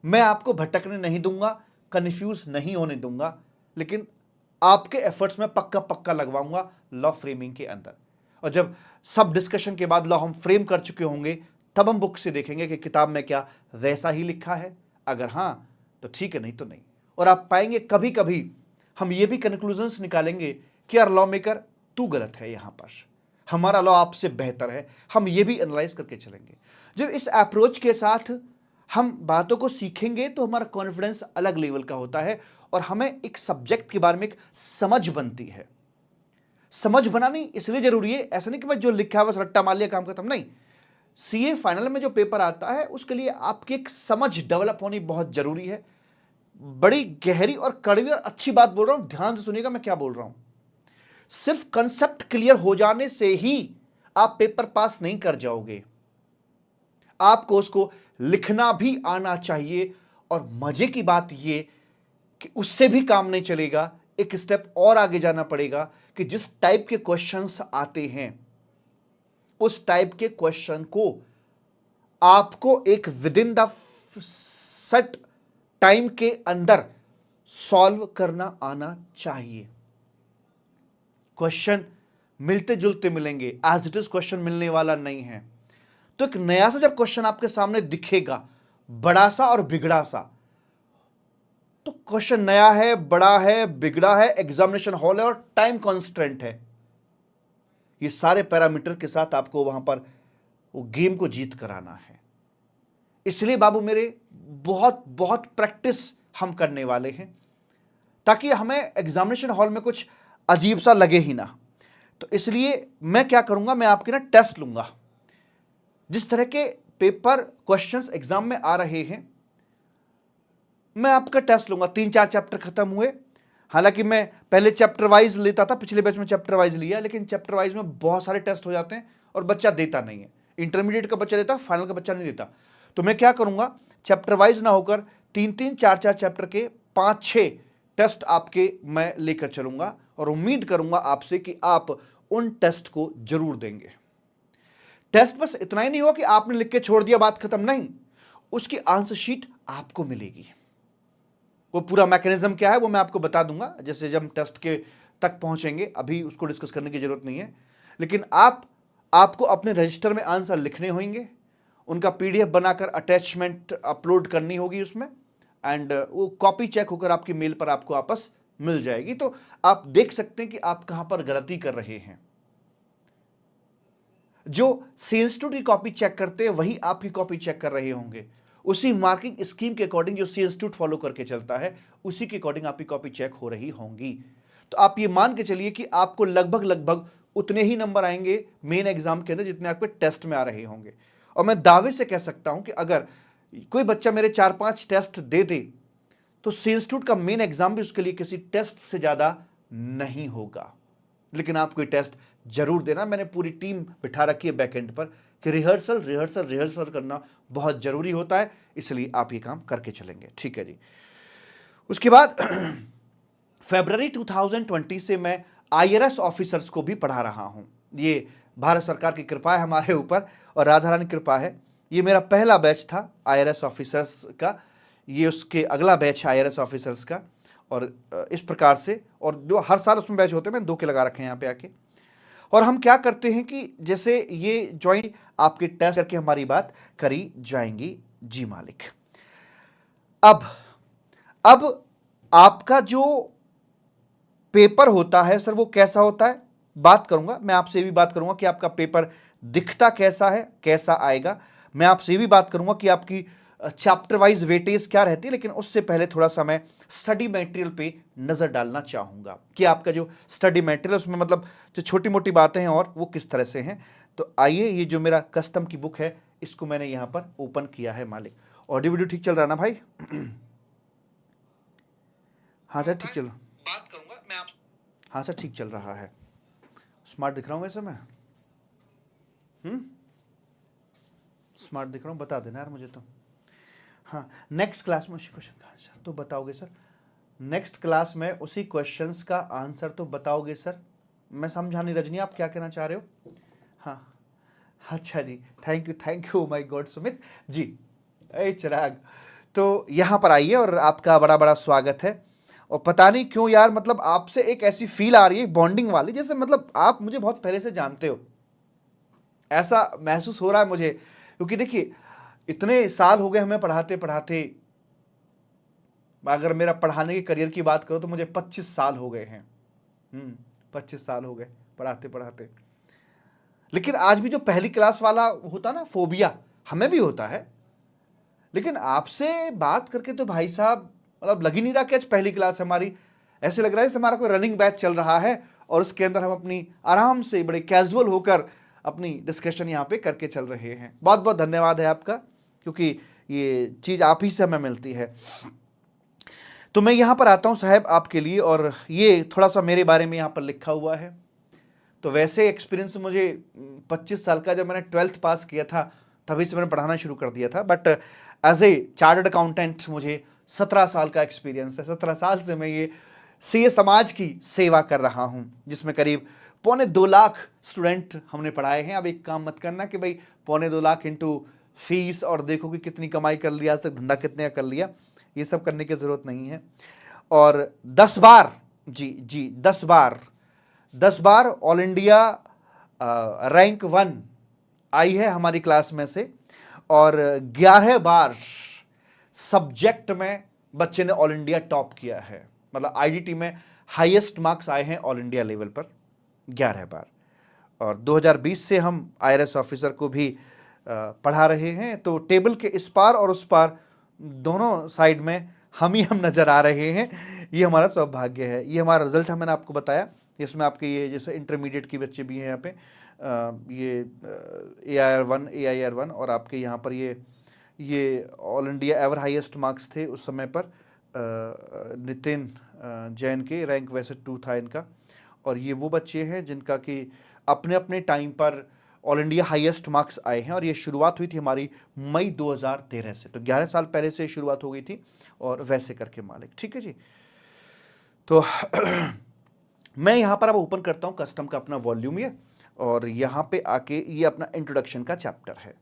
मैं आपको भटकने नहीं दूंगा, कंफ्यूज नहीं होने दूंगा, लेकिन आपके एफर्ट्स में पक्का पक्का लगवाऊंगा लॉ फ्रेमिंग के अंदर। और जब सब डिस्कशन के बाद लॉ हम फ्रेम कर चुके होंगे, तब हम बुक से देखेंगे कि किताब में क्या वैसा ही लिखा है, अगर हां तो ठीक है, नहीं तो नहीं। और आप पाएंगे कभी कभी हम ये भी कंक्लूजन्स निकालेंगे कि यार लॉ मेकर तू गलत है, यहां पर हमारा लॉ आपसे बेहतर है, हम ये भी एनालाइज करके चलेंगे। जब इस अप्रोच के साथ हम बातों को सीखेंगे तो हमारा कॉन्फिडेंस अलग लेवल का होता है और हमें एक सब्जेक्ट के बारे में एक समझ बनती है। समझ बनानी इसलिए जरूरी है, ऐसा नहीं कि बस जो लिखा है बस रट्टा मार लिया काम खत्म, नहीं। सीए फाइनल में जो पेपर आता है उसके लिए आपकी एक समझ डेवलप होनी बहुत जरूरी है। बड़ी गहरी और कड़वी और अच्छी बात बोल रहा हूं, ध्यान से सुनिएगा मैं क्या बोल रहा हूं। सिर्फ कंसेप्ट क्लियर हो जाने से ही आप पेपर पास नहीं कर जाओगे, आपको उसको लिखना भी आना चाहिए। और मजे की बात यह कि उससे भी काम नहीं चलेगा, एक स्टेप और आगे जाना पड़ेगा कि जिस टाइप के क्वेश्चंस आते हैं उस टाइप के क्वेश्चन को आपको एक with in the set time के अंदर सॉल्व करना आना चाहिए। क्वेश्चन मिलते जुलते मिलेंगे, एज इट इज क्वेश्चन मिलने वाला नहीं है। तो एक नया सा जब क्वेश्चन आपके सामने दिखेगा, बड़ा सा और बिगड़ा सा, तो क्वेश्चन नया है, बड़ा है, बिगड़ा है, एग्जामिनेशन हॉल है और टाइम कॉन्स्टेंट है, ये सारे पैरामीटर के साथ आपको वहां पर वो गेम को जीत कराना है। इसलिए बाबू मेरे बहुत बहुत प्रैक्टिस हम करने वाले हैं ताकि हमें एग्जामिनेशन हॉल में कुछ अजीब सा लगे ही ना। तो इसलिए मैं क्या करूंगा, मैं आपके ना टेस्ट लूंगा। जिस तरह के पेपर क्वेश्चंस एग्जाम में आ रहे हैं मैं आपका टेस्ट लूंगा। 3 4 चैप्टर खत्म हुए, हालांकि मैं पहले चैप्टर वाइज लेता था, पिछले बैच में चैप्टर वाइज लिया, लेकिन चैप्टर वाइज में बहुत सारे टेस्ट हो जाते हैं और बच्चा देता नहीं है। इंटरमीडिएट का बच्चा देता, फाइनल का बच्चा नहीं देता। तो मैं क्या करूंगा, चैप्टर वाइज ना होकर 3 3 4 4 चैप्टर के 5 6 टेस्ट आपके मैं लेकर चलूंगा और उम्मीद करूंगा आपसे कि आप उन टेस्ट को जरूर देंगे। टेस्ट बस इतना ही नहीं हुआ कि आपने लिख के छोड़ दिया, बात खत्म, नहीं, उसकी आंसर शीट आपको मिलेगी। वो पूरा मैकेनिज्म क्या है वो मैं आपको बता दूंगा जैसे जब हम टेस्ट के तक पहुंचेंगे, अभी उसको डिस्कस करने की जरूरत नहीं है। लेकिन आपको अपने रजिस्टर में आंसर लिखने होंगे, उनका पीडीएफ बनाकर अटैचमेंट अपलोड करनी होगी उसमें, एंड वो कॉपी चेक होकर आपकी मेल पर आपको वापस मिल जाएगी। तो आप देख सकते हैं कि आप कहां पर गलती कर रहे हैं। जो सी इंस्टीट्यूट की कॉपी चेक करते हैं वही आपकी कॉपी चेक कर रहे होंगे, उसी मार्किंग स्कीम के अकॉर्डिंग जो सी इंस्टीट्यूट फॉलो करके चलता है उसी के अकॉर्डिंग आपकी कॉपी चेक हो रही होंगी। तो आप ये मान के चलिए कि आपको लगभग लगभग उतने ही नंबर आएंगे मेन एग्जाम के अंदर जितने आपके टेस्ट में आ रहे होंगे। और मैं दावे से कह सकता हूं कि अगर कोई बच्चा मेरे 4 5 टेस्ट दे दे तो सी इंस्टीट्यूट का मेन एग्जाम भी उसके लिए किसी टेस्ट से ज्यादा नहीं होगा। लेकिन आपको टेस्ट जरूर देना, मैंने पूरी टीम बिठा रखी है बैकएंड पर कि रिहर्सल रिहर्सल रिहर्सल करना बहुत जरूरी होता है, इसलिए आप ये काम करके चलेंगे, ठीक है जी। उसके बाद फरवरी 2020 से मैं आईआरएस ऑफिसर्स को भी पढ़ा रहा हूं। ये भारत सरकार की कृपा है हमारे ऊपर और राधा रानी कृपा है। ये मेरा पहला बैच था आईआरएस ऑफिसर्स का, ये उसके अगला बैच है आईआरएस ऑफिसर्स का, और इस प्रकार से, और जो हर साल उसमें बैच होते हैं, मैंने 2 के लगा रखे हैं यहाँ पे आके। और हम क्या करते हैं कि जैसे ये ज्वाइन आपके टेस्ट करके हमारी बात करी जाएंगी। जी मालिक। अब अब आपका जो पेपर होता है सर वो कैसा होता है, बात करूंगा मैं आपसे भी बात करूंगा कि आपका पेपर दिखता कैसा है, कैसा आएगा। मैं आपसे भी बात करूंगा कि आपकी चैप्टर वाइज वेटेज क्या रहती है, लेकिन उससे पहले थोड़ा सा मैं स्टडी मटेरियल पे नजर डालना चाहूंगा कि आपका जो स्टडी मटेरियल उसमें मतलब जो छोटी मोटी बातें हैं और वो किस तरह से हैं। तो आइए, ये जो मेरा कस्टम की बुक है इसको मैंने यहां पर ओपन किया है मालिक। ऑडियो वीडियो ठीक चल रहा है ना भाई? हाँ सर ठीक चल रहा, बात करूंगा मैं आप। हाँ सर ठीक चल रहा है। स्मार्ट दिख रहा हूँ वैसे मैं? स्मार्ट दिख रहा हूँ, बता देना यार मुझे तो। हाँ, नेक्स्ट क्लास में उसी क्वेश्चन का आंसर तो बताओगे सर? नेक्स्ट क्लास में उसी क्वेश्चंस का आंसर तो बताओगे सर? मैं समझा नहीं रजनी, आप क्या कहना चाह रहे हो? हाँ अच्छा जी, thank you my God Sumit ji. ए चिराग, तो यहाँ पर आइए और आपका बड़ा बड़ा स्वागत है। और पता नहीं क्यों यार, मतलब आपसे एक ऐसी फील आ रही है बॉन्डिंग वाली, जैसे मतलब आप मुझे बहुत पहले से जानते हो, ऐसा महसूस हो रहा है मुझे। क्योंकि देखिए इतने साल हो गए हमें पढ़ाते पढ़ाते, अगर मेरा पढ़ाने के करियर की बात करो तो मुझे 25 साल हो गए हैं। 25 साल हो गए पढ़ाते पढ़ाते। लेकिन आज भी जो पहली क्लास वाला होता ना फोबिया, हमें भी होता है। लेकिन आपसे बात करके तो भाई साहब मतलब लग ही नहीं रहा कि आज पहली क्लास है हमारी। ऐसे लग रहा है जैसे हमारा कोई रनिंग बैच चल रहा है और उसके अंदर हम अपनी आराम से बड़े कैजुअल होकर अपनी डिस्कशन यहाँ पे करके चल रहे हैं। बहुत बहुत धन्यवाद है आपका, क्योंकि ये चीज़ आप ही से हमें मिलती है। तो मैं यहाँ पर आता हूँ साहब आपके लिए, और ये थोड़ा सा मेरे बारे में यहाँ पर लिखा हुआ है। तो वैसे एक्सपीरियंस मुझे 25 साल का, जब मैंने 12th पास किया था तभी से मैंने पढ़ाना शुरू कर दिया था। But as a chartered accountant मुझे 17 साल का एक्सपीरियंस है। 17 साल से मैं ये सीए समाज की सेवा कर रहा हूँ, जिसमें करीब 2.25 लाख स्टूडेंट हमने पढ़ाए हैं। अब एक काम मत करना कि भाई 2.25 लाख इंटू फीस और देखो कि कितनी कमाई कर लिया, आज तक धंधा कितने का कर लिया, ये सब करने की ज़रूरत नहीं है। और 10 बार, जी 10 बार ऑल इंडिया रैंक 1 आई है हमारी क्लास में से, और 11 बार सब्जेक्ट में बच्चे ने ऑल इंडिया टॉप किया है। मतलब आईडीटी में हाईएस्ट मार्क्स आए हैं ऑल इंडिया लेवल पर 11 बार। और 2020 से हम आईआरएस ऑफिसर को भी पढ़ा रहे हैं। तो टेबल के इस पार और उस पार दोनों साइड में हम नजर आ रहे हैं। ये हमारा सौभाग्य है। ये हमारा रिजल्ट है, मैंने आपको बताया। इसमें आपके ये जैसे इंटरमीडिएट के बच्चे भी हैं यहाँ पे, ये AIR1 और आपके यहाँ पर ये all India ever highest marks थे उस समय पर। नितिन जैन के रैंक वैसे 2 था इनका। और ये वो बच्चे हैं जिनका कि अपने अपने टाइम पर ऑल इंडिया हाईएस्ट मार्क्स आए हैं। और ये शुरुआत हुई थी हमारी मई 2013 से, तो 11 साल पहले से शुरुआत हो गई थी। और वैसे करके मालिक, ठीक है जी। तो मैं यहाँ पर अब ओपन करता हूँ कस्टम का अपना वॉल्यूम ये, और यहाँ पे आके ये अपना इंट्रोडक्शन का चैप्टर है,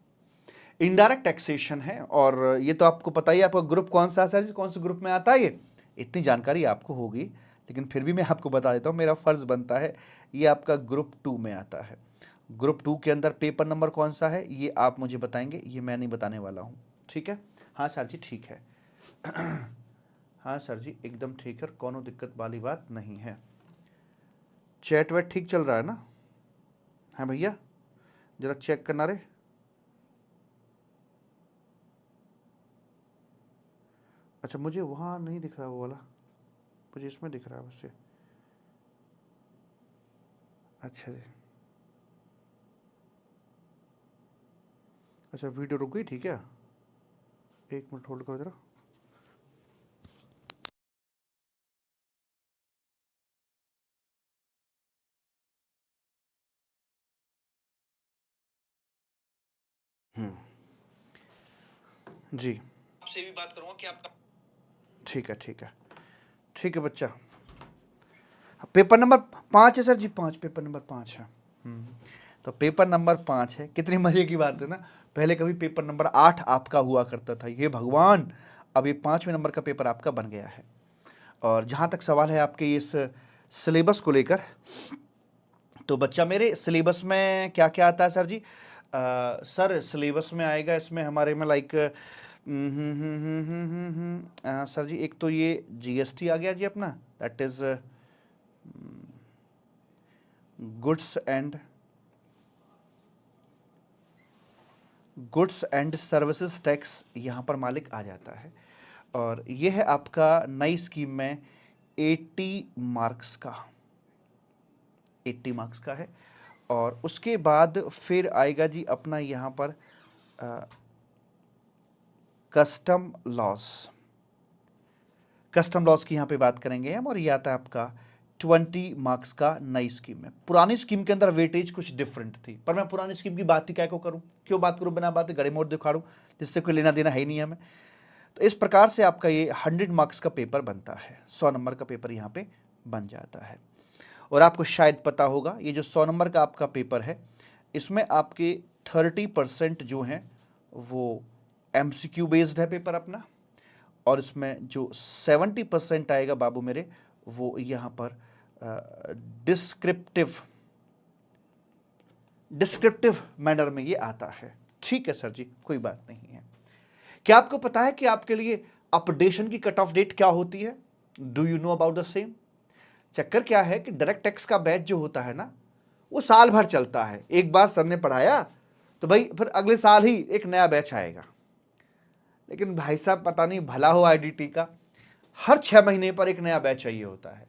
इनडायरेक्ट टैक्सेशन है। और ये तो आपको पता ही है, आपका ग्रुप कौन सा है सर, कौन से ग्रुप में आता है ये, इतनी जानकारी आपको होगी, लेकिन फिर भी मैं आपको बता देता हूँ, मेरा फ़र्ज़ बनता है। ये आपका ग्रुप 2 में आता है। ग्रुप 2 के अंदर पेपर नंबर कौन सा है ये आप मुझे बताएंगे, ये मैं नहीं बताने वाला हूँ, ठीक है? हाँ सर जी ठीक है। हाँ सर जी एकदम ठीक है, कोनो दिक्कत वाली बात नहीं है। चैट वैट ठीक चल रहा है ना? हाँ भैया ज़रा चेक करना रे। अच्छा मुझे वहाँ नहीं दिख रहा वो वाला, मुझे इसमें दिख रहा है उससे। अच्छा जी, अच्छा वीडियो रुक गई, ठीक है? 1 मिनट होल्ड करो ज़रा। जी आपसे भी बात करूँगा कि आपका, ठीक है ठीक है ठीक है बच्चा। पेपर नंबर 5 है सर जी, 5 पेपर नंबर 5 है। तो पेपर नंबर 5 है, कितनी मजे की बात है ना। पहले कभी पेपर नंबर 8 आपका हुआ करता था, ये भगवान, अब ये 5वें नंबर का पेपर आपका बन गया है। और जहाँ तक सवाल है आपके इस सिलेबस को लेकर, तो बच्चा मेरे सिलेबस में क्या क्या आता है सर जी? सर सिलेबस में आएगा इसमें हमारे में लाइक सर जी, एक तो ये जीएसटी आ गया जी अपना, that is goods and services tax, यहाँ पर मालिक आ जाता है। और ये है आपका नई स्कीम में 80 मार्क्स का, 80 मार्क्स का है। और उसके बाद फिर आएगा जी अपना यहाँ पर कस्टम लॉस, कस्टम लॉस की यहाँ पे बात करेंगे हम। और ये आता है आपका 20 मार्क्स का नई स्कीम में। पुरानी स्कीम के अंदर वेटेज कुछ डिफरेंट थी, पर मैं पुरानी स्कीम की बात ही क्या को करूँ, क्यों बात करूँ बिना बात गड़े मोड़ दिखाड़ूँ, जिससे कोई लेना देना है ही नहीं हमें। तो इस प्रकार से आपका ये 100 मार्क्स का पेपर बनता है, 100 नंबर का पेपर यहाँ पे बन जाता है। और आपको शायद पता होगा, ये जो 100 नंबर का आपका पेपर है, इसमें आपके 30% जो हैं वो MCQ बेस्ड है पेपर अपना, और इसमें जो 70% आएगा बाबू मेरे, वो यहाँ पर डिस्क्रिप्टिव मैनर में ये आता है। ठीक है सर जी, कोई बात नहीं है। क्या आपको पता है कि आपके लिए अपडेशन की कट ऑफ डेट क्या होती है? Do you know about the same? चक्कर क्या है कि डायरेक्ट टैक्स का बैच जो होता है ना, वो साल भर चलता है। एक बार सर ने पढ़ाया तो भाई फिर अगले साल ही एक नया बैच आएगा। लेकिन भाई साहब पता नहीं भला हो आईडीटी का, हर 6 महीने पर एक नया बैच चाहिए होता है,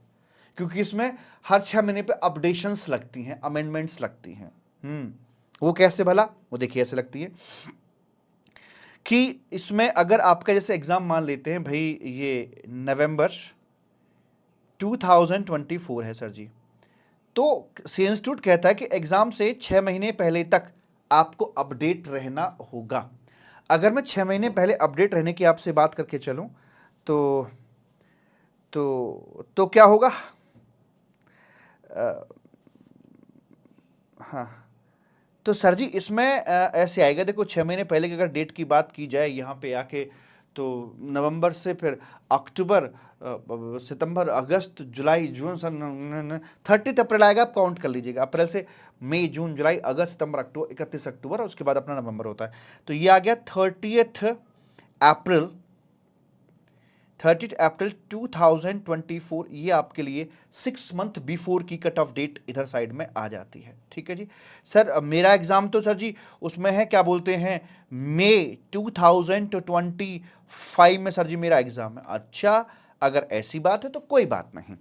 क्योंकि इसमें हर 6 महीने पे अपडेशंस लगती हैं, अमेंडमेंट्स लगती हैं। वो कैसे भला? वो देखिए ऐसे लगती है कि इसमें अगर आपका जैसे एग्जाम मान लेते हैं भाई, ये नवंबर 2024 है सर जी, तो सी इंस्टीट्यूट कहता है कि एग्जाम से 6 महीने पहले तक आपको अपडेट रहना होगा। अगर मैं 6 महीने पहले अपडेट रहने की आपसे बात करके चलूं तो क्या होगा? हाँ, तो सर जी इसमें ऐसे आएगा, देखो 6 महीने पहले की अगर डेट की बात की जाए यहाँ पे आके, तो नवंबर से फिर अक्टूबर, सितंबर, अगस्त, जुलाई, जून, सन 30 अप्रैल आएगा, आप काउंट कर लीजिएगा। अप्रैल से मई, जून, जुलाई, अगस्त, सितंबर, अक्टूबर, 31 अक्टूबर, और उसके बाद अपना नवंबर होता है। तो ये आ गया 30 अप्रैल 2024। ये आपके लिए 6 मंथ बिफोर की कट ऑफ डेट इधर साइड में आ जाती है। ठीक है जी सर। मेरा एग्जाम तो सर जी उसमें है, क्या बोलते हैं, मई 2025 में सर जी मेरा एग्जाम है। अच्छा, अगर ऐसी बात है तो कोई बात नहीं,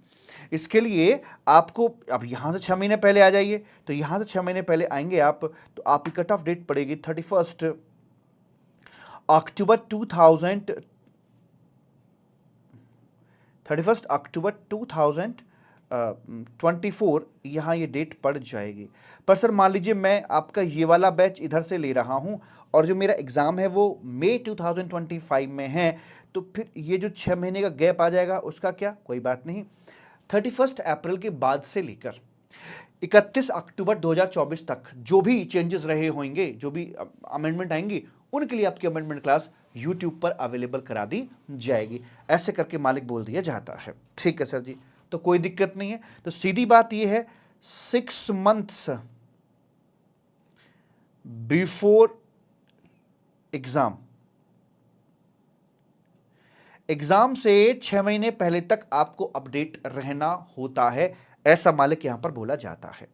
इसके लिए आपको अब यहां से 6 महीने पहले आ जाइए। तो यहां से 6 महीने पहले आएंगे आप, तो आपकी कट ऑफ डेट पड़ेगी 31 अक्टूबर 2024 यहाँ ये डेट पड़ जाएगी। पर सर मान लीजिए मैं आपका ये वाला बैच इधर से ले रहा हूँ और जो मेरा एग्ज़ाम है वो मई 2025 में है, तो फिर ये जो 6 महीने का गैप आ जाएगा उसका क्या? कोई बात नहीं। 31 अप्रैल के बाद से लेकर 31 अक्टूबर 2024 तक जो भी चेंजेस रहे होंगे, जो भी अमेंडमेंट आएंगी, उनके लिए आपकी अमेंडमेंट क्लास यूट्यूब पर अवेलेबल करा दी जाएगी। ऐसे करके मालिक बोल दिया जाता है। ठीक है सर जी, तो कोई दिक्कत नहीं है। तो सीधी बात यह है, 6 मंथ्स बिफोर एग्जाम, एग्जाम से 6 महीने पहले तक आपको अपडेट रहना होता है, ऐसा मालिक यहां पर बोला जाता है।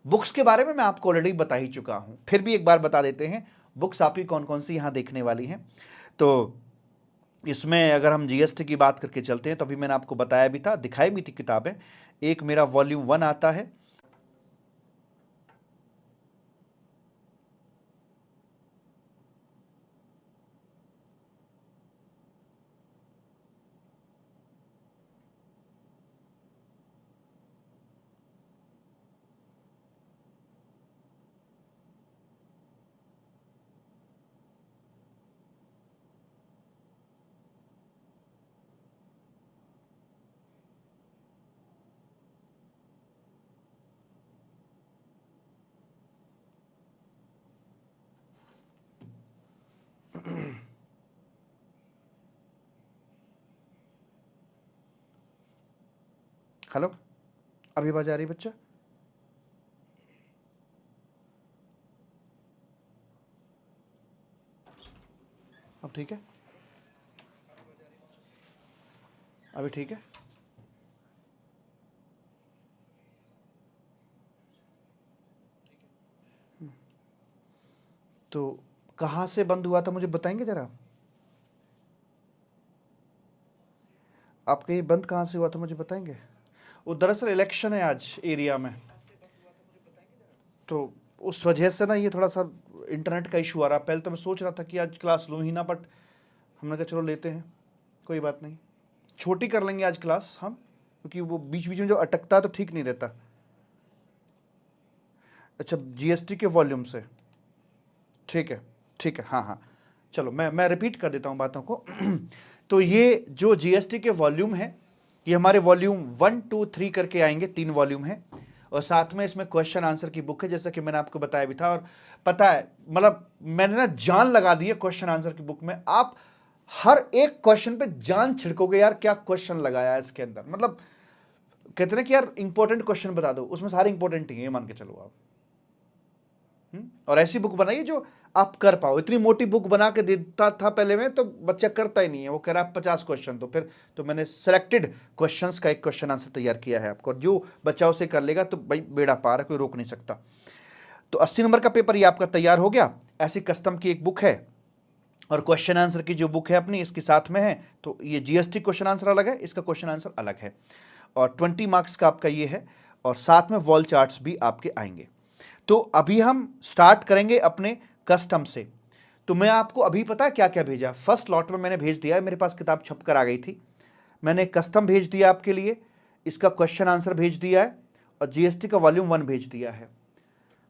बुक्स के बारे में मैं आपको ऑलरेडी बता ही चुका हूं, फिर भी एक बार बता देते हैं बुक्स आपकी कौन कौन सी यहां देखने वाली हैं। तो इसमें अगर हम जीएसटी की बात करके चलते हैं, तो अभी मैंने आपको बताया भी था, दिखाई भी थी किताबें। एक मेरा वॉल्यूम 1 आता है, हेलो, अभी आवाज आ रही बच्चा? अब ठीक है, अभी ठीक है। तो कहाँ से बंद हुआ था मुझे बताएंगे जरा, आपका ये बंद कहाँ से हुआ था मुझे बताएंगे? वो दरअसल इलेक्शन है आज एरिया में, तो उस वजह से ना ये थोड़ा सा इंटरनेट का इशू आ रहा। पहले तो मैं सोच रहा था कि आज क्लास लूँ ही ना, बट हमने कहा चलो लेते हैं, कोई बात नहीं, छोटी कर लेंगे आज क्लास हम, क्योंकि वो बीच बीच में जो अटकता है तो ठीक नहीं रहता। अच्छा, जीएसटी के वॉल्यूम से, ठीक है ठीक है, हाँ हाँ, चलो मैं रिपीट कर देता हूँ बातों को। तो ये जो जीएसटी के वॉल्यूम है, ये हमारे वॉल्यूम 1 2 3 करके आएंगे, 3 वॉल्यूम है, और साथ में इसमें क्वेश्चन आंसर की बुक है, जैसा कि मैंने आपको बताया भी था। और पता है, मतलब मैंने ना जान लगा दी है क्वेश्चन आंसर की बुक में। आप हर एक क्वेश्चन पे जान छिड़कोगे यार, क्या क्वेश्चन लगाया है इसके अंदर, मतलब कहते हैं कि यार इंपॉर्टेंट क्वेश्चन बता दो, उसमें सारे इंपॉर्टेंट ही है, मान के चलो आप। और ऐसी बुक बनाइए जो आप कर पाओ। इतनी मोटी बुक बना के देता था पहले में, तो बच्चा करता ही नहीं है, वो कह रहा है 50 क्वेश्चन, तो फिर तो मैंने सेलेक्टेड क्वेश्चंस का एक क्वेश्चन आंसर तैयार किया है आपको, जो बच्चा उसे कर लेगा तो भाई बेड़ा पार है, कोई रोक नहीं सकता। तो 80 नंबर का पेपर ये आपका तैयार हो गया। ऐसी कस्टम की एक बुक है, और क्वेश्चन आंसर की जो बुक है अपनी इसके साथ में है। तो ये जीएसटी क्वेश्चन आंसर अलग है, इसका क्वेश्चन आंसर अलग है, और 20 मार्क्स का आपका ये है, और साथ में वॉल चार्ट्स भी आपके आएंगे। तो अभी हम स्टार्ट करेंगे अपने कस्टम से। तो मैं आपको अभी पता है क्या क्या भेजा, फर्स्ट लॉट में मैंने भेज दिया है, मेरे पास किताब छप कर आ गई थी, मैंने कस्टम भेज दिया आपके लिए, इसका क्वेश्चन आंसर भेज दिया है, और जीएसटी का वॉल्यूम 1 भेज दिया है।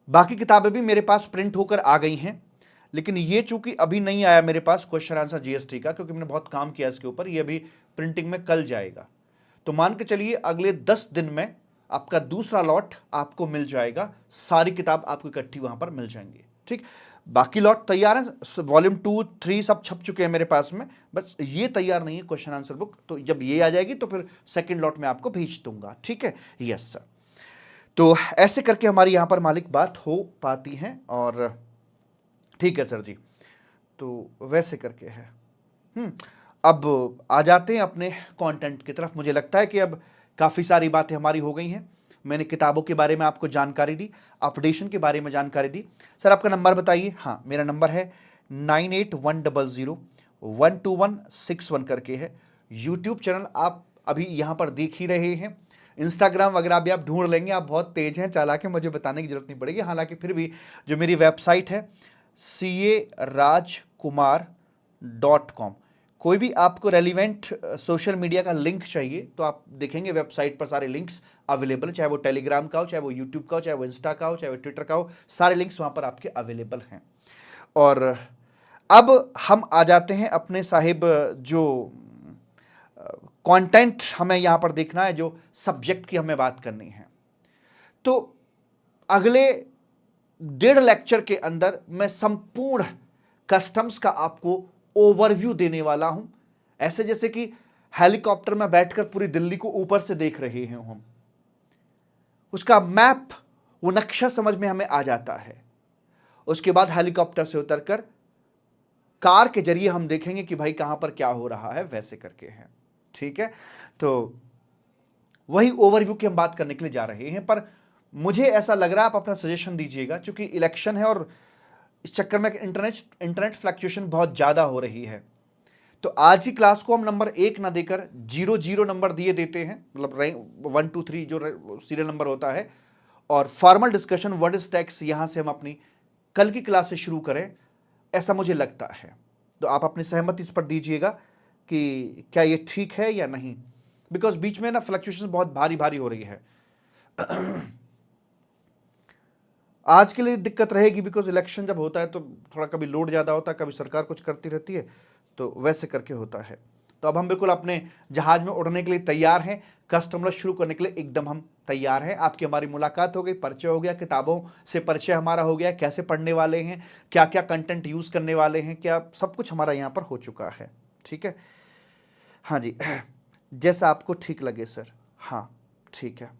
बाकी किताबें भी मेरे पास प्रिंट होकर आ गई हैं, लेकिन ये चूंकि अभी नहीं आया मेरे पास क्वेश्चन आंसर जीएसटी का, क्योंकि मैंने बहुत काम किया इसके ऊपर, ये अभी प्रिंटिंग में कल जाएगा। तो मान के चलिए अगले 10 दिन में आपका दूसरा लॉट आपको मिल जाएगा, सारी किताब आपको इकट्ठी वहां पर मिल जाएंगी, ठीक। बाकी लॉट तैयार है, वॉल्यूम 2 3 सब छप चुके हैं मेरे पास में, बस ये तैयार नहीं है क्वेश्चन आंसर बुक। तो जब ये आ जाएगी तो फिर सेकंड लॉट में आपको भेज दूंगा, ठीक है। Yes sir. तो ऐसे करके हमारी यहां पर मालिक बात हो पाती है, और ठीक है सर जी, तो वैसे करके है। अब आ जाते हैं अपने कंटेंट की तरफ। मुझे लगता है कि अब काफ़ी सारी बातें हमारी हो गई हैं। मैंने किताबों के बारे में आपको जानकारी दी, अपडेशन के बारे में जानकारी दी। सर आपका नंबर बताइए। हाँ, मेरा नंबर है 9810012161 करके है। यूट्यूब चैनल आप अभी यहाँ पर देख ही रहे हैं। इंस्टाग्राम वगैरह भी आप ढूंढ लेंगे, आप बहुत तेज हैं, चालाक हैं, मुझे बताने की जरूरत नहीं पड़ेगी। हालांकि फिर भी जो मेरी वेबसाइट है carajkumar.com, कोई भी आपको रेलिवेंट सोशल मीडिया का लिंक चाहिए तो आप देखेंगे वेबसाइट पर सारे लिंक्स अवेलेबल, चाहे वो टेलीग्राम का हो, चाहे वो यूट्यूब का हो, चाहे वो इंस्टा का हो, चाहे वो ट्विटर का हो, सारे लिंक्स वहां पर आपके अवेलेबल हैं। और अब हम आ जाते हैं अपने साहिब जो कंटेंट हमें यहां पर देखना है, जो सब्जेक्ट की हमें बात करनी है। तो अगले 1.5 लेक्चर के अंदर मैं संपूर्ण कस्टम्स का आपको ओवरव्यू देने वाला हूं, ऐसे जैसे कि हेलीकॉप्टर में बैठकर पूरी दिल्ली को ऊपर से देख रहे हैं हम, उसका मैप, वो नक्शा समझ में हमें आ जाता है। उसके बाद हेलीकॉप्टर से उतरकर कार के जरिए हम देखेंगे कि भाई कहां पर क्या हो रहा है, वैसे करके है, ठीक है। तो वही ओवरव्यू की हम बात करने के लिए जा रहे हैं, पर मुझे ऐसा लग रहा है आप अपना सजेशन दीजिएगा, क्योंकि इलेक्शन है और इस चक्कर में इंटरनेट फ्लक्चुएशन बहुत ज़्यादा हो रही है। तो आज की क्लास को हम नंबर 1 ना देकर 0 नंबर दिए देते हैं, मतलब रैंक 1 2 3 जो सीरियल नंबर होता है, और formal discussion what is tax यहां से हम अपनी कल की क्लास से शुरू करें, ऐसा मुझे लगता है। तो आप अपनी सहमति इस पर दीजिएगा कि क्या ये ठीक है या नहीं, बिकॉज बीच में ना फ्लक्चुएशन बहुत भारी भारी हो रही है। आज के लिए दिक्कत रहेगी, बिकॉज इलेक्शन जब होता है तो थोड़ा कभी लोड ज़्यादा होता है, कभी सरकार कुछ करती रहती है, तो वैसे करके होता है। तो अब हम बिल्कुल अपने जहाज में उड़ने के लिए तैयार हैं, कस्टमर शुरू करने के लिए एकदम हम तैयार हैं। आपकी हमारी मुलाकात हो गई, परिचय हो गया, किताबों से परिचय हमारा हो गया, कैसे पढ़ने वाले हैं, क्या क्या कंटेंट यूज़ करने वाले हैं, क्या सब कुछ हमारा यहाँ पर हो चुका है, ठीक है। हाँ जी, जैसा आपको ठीक लगे सर। हाँ ठीक है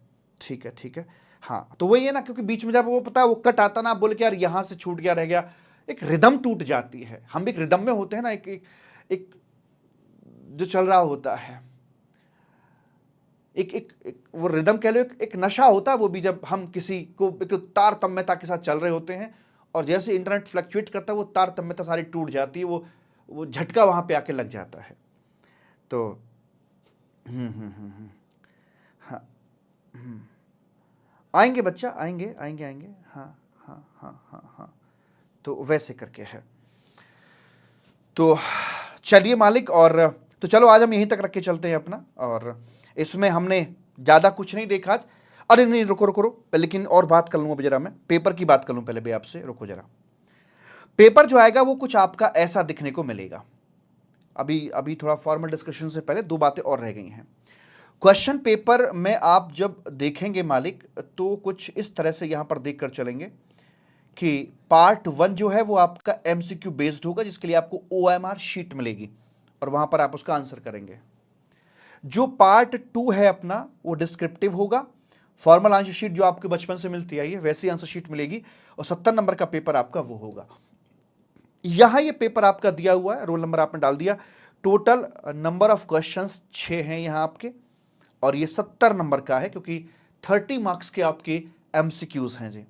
ठीक है ठीक है। हाँ तो वही है ना, क्योंकि बीच में जब वो पता है वो कट आता ना, आप बोले कि यार यहाँ से छूट गया, रह गया, एक रिदम टूट जाती है। हम एक रिदम में होते हैं ना, एक जो चल रहा होता है, एक वो रिदम कह लो, एक नशा होता है वो भी, जब हम किसी को एक तारतम्यता के साथ चल रहे होते हैं और जैसे इंटरनेट फ्लक्चुएट करता है वो तारतम्यता सारी टूट जाती है, वो झटका वहां पे आके लग जाता है। तो हाँ, आएंगे बच्चा, आएंगे आएंगे आएंगे, हाँ हाँ हाँ हाँ हाँ, तो वैसे करके है। तो चलिए मालिक, और तो चलो आज हम यहीं तक रख के चलते हैं अपना, और इसमें हमने ज़्यादा कुछ नहीं देखा आज। अरे नहीं, रुको रुको रुको, लेकिन और बात कर लूँ अभी जरा, मैं पेपर की बात कर लूँ पहले भी आपसे, रुको जरा। पेपर जो आएगा वो कुछ आपका ऐसा दिखने को मिलेगा। अभी अभी थोड़ा फॉर्मल डिस्कशन से पहले दो बातें और रह गई हैं। क्वेश्चन पेपर में आप जब देखेंगे मालिक, तो कुछ इस तरह से यहां पर देखकर चलेंगे कि पार्ट 1 जो है वो आपका एमसीक्यू बेस्ड होगा, जिसके लिए आपको ओएमआर शीट मिलेगी और वहां पर आप उसका आंसर करेंगे। जो पार्ट 2 है अपना, वो डिस्क्रिप्टिव होगा। फॉर्मल आंसर शीट जो आपके बचपन से मिलती आई है वैसी आंसर शीट मिलेगी, और 70 नंबर का पेपर आपका वो होगा। यहां ये पेपर आपका दिया हुआ है, रोल नंबर आपने डाल दिया। टोटल नंबर ऑफ क्वेश्चंस 6 हैं यहां आपके, और ये 70 नंबर का है, क्योंकि 30 मार्क्स के आपके एमसीक्यूज हैं जी।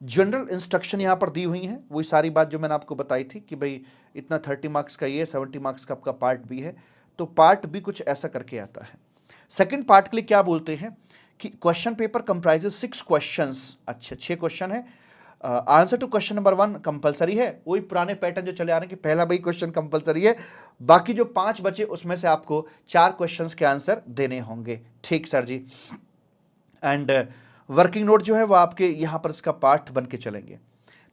जनरल इंस्ट्रक्शन यहां पर दी हुई है, वही सारी बात जो मैंने आपको बताई थी कि भाई इतना 30 मार्क्स का ये, 70 मार्क्स का आपका पार्ट भी है। तो पार्ट भी कुछ ऐसा करके आता है। सेकंड पार्ट के लिए क्या बोलते हैं कि क्वेश्चन पेपर कंप्राइजेस 6 क्वेश्चंस। अच्छा, 6 क्वेश्चन है। Answer to question number 1 compulsory है, वही पुराने पैटर्न जो चले आ रहे हैं कि पहला भाई क्वेश्चन कंपलसरी है, बाकी जो 5 बचे उसमें से आपको 4 क्वेश्चंस के आंसर देने होंगे। ठीक सर जी। एंड वर्किंग नोट जो है वो आपके यहां पर इसका पार्ट बन के चलेंगे।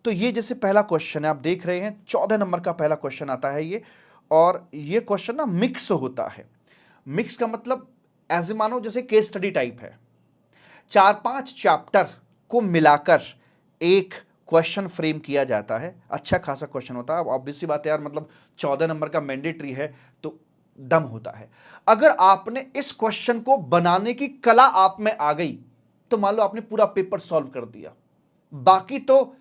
तो ये जैसे पहला क्वेश्चन है, आप देख रहे हैं 14 नंबर का पहला क्वेश्चन आता है ये, और ये क्वेश्चन ना मिक्स होता है। मिक्स का मतलब ऐसे मानो जैसे केस स्टडी टाइप है, 4-5 चैप्टर को मिलाकर एक क्वेश्चन फ्रेम किया जाता है। अच्छा खासा क्वेश्चन होता है। ऑब्वियस सी बात है यार, मतलब 14 नंबर का मैंडेटरी है तो दम होता है। अगर आपने इस क्वेश्चन को बनाने की कला आप में आ गई तो मान लो आपने पूरा पेपर सॉल्व कर दिया, बाकी तो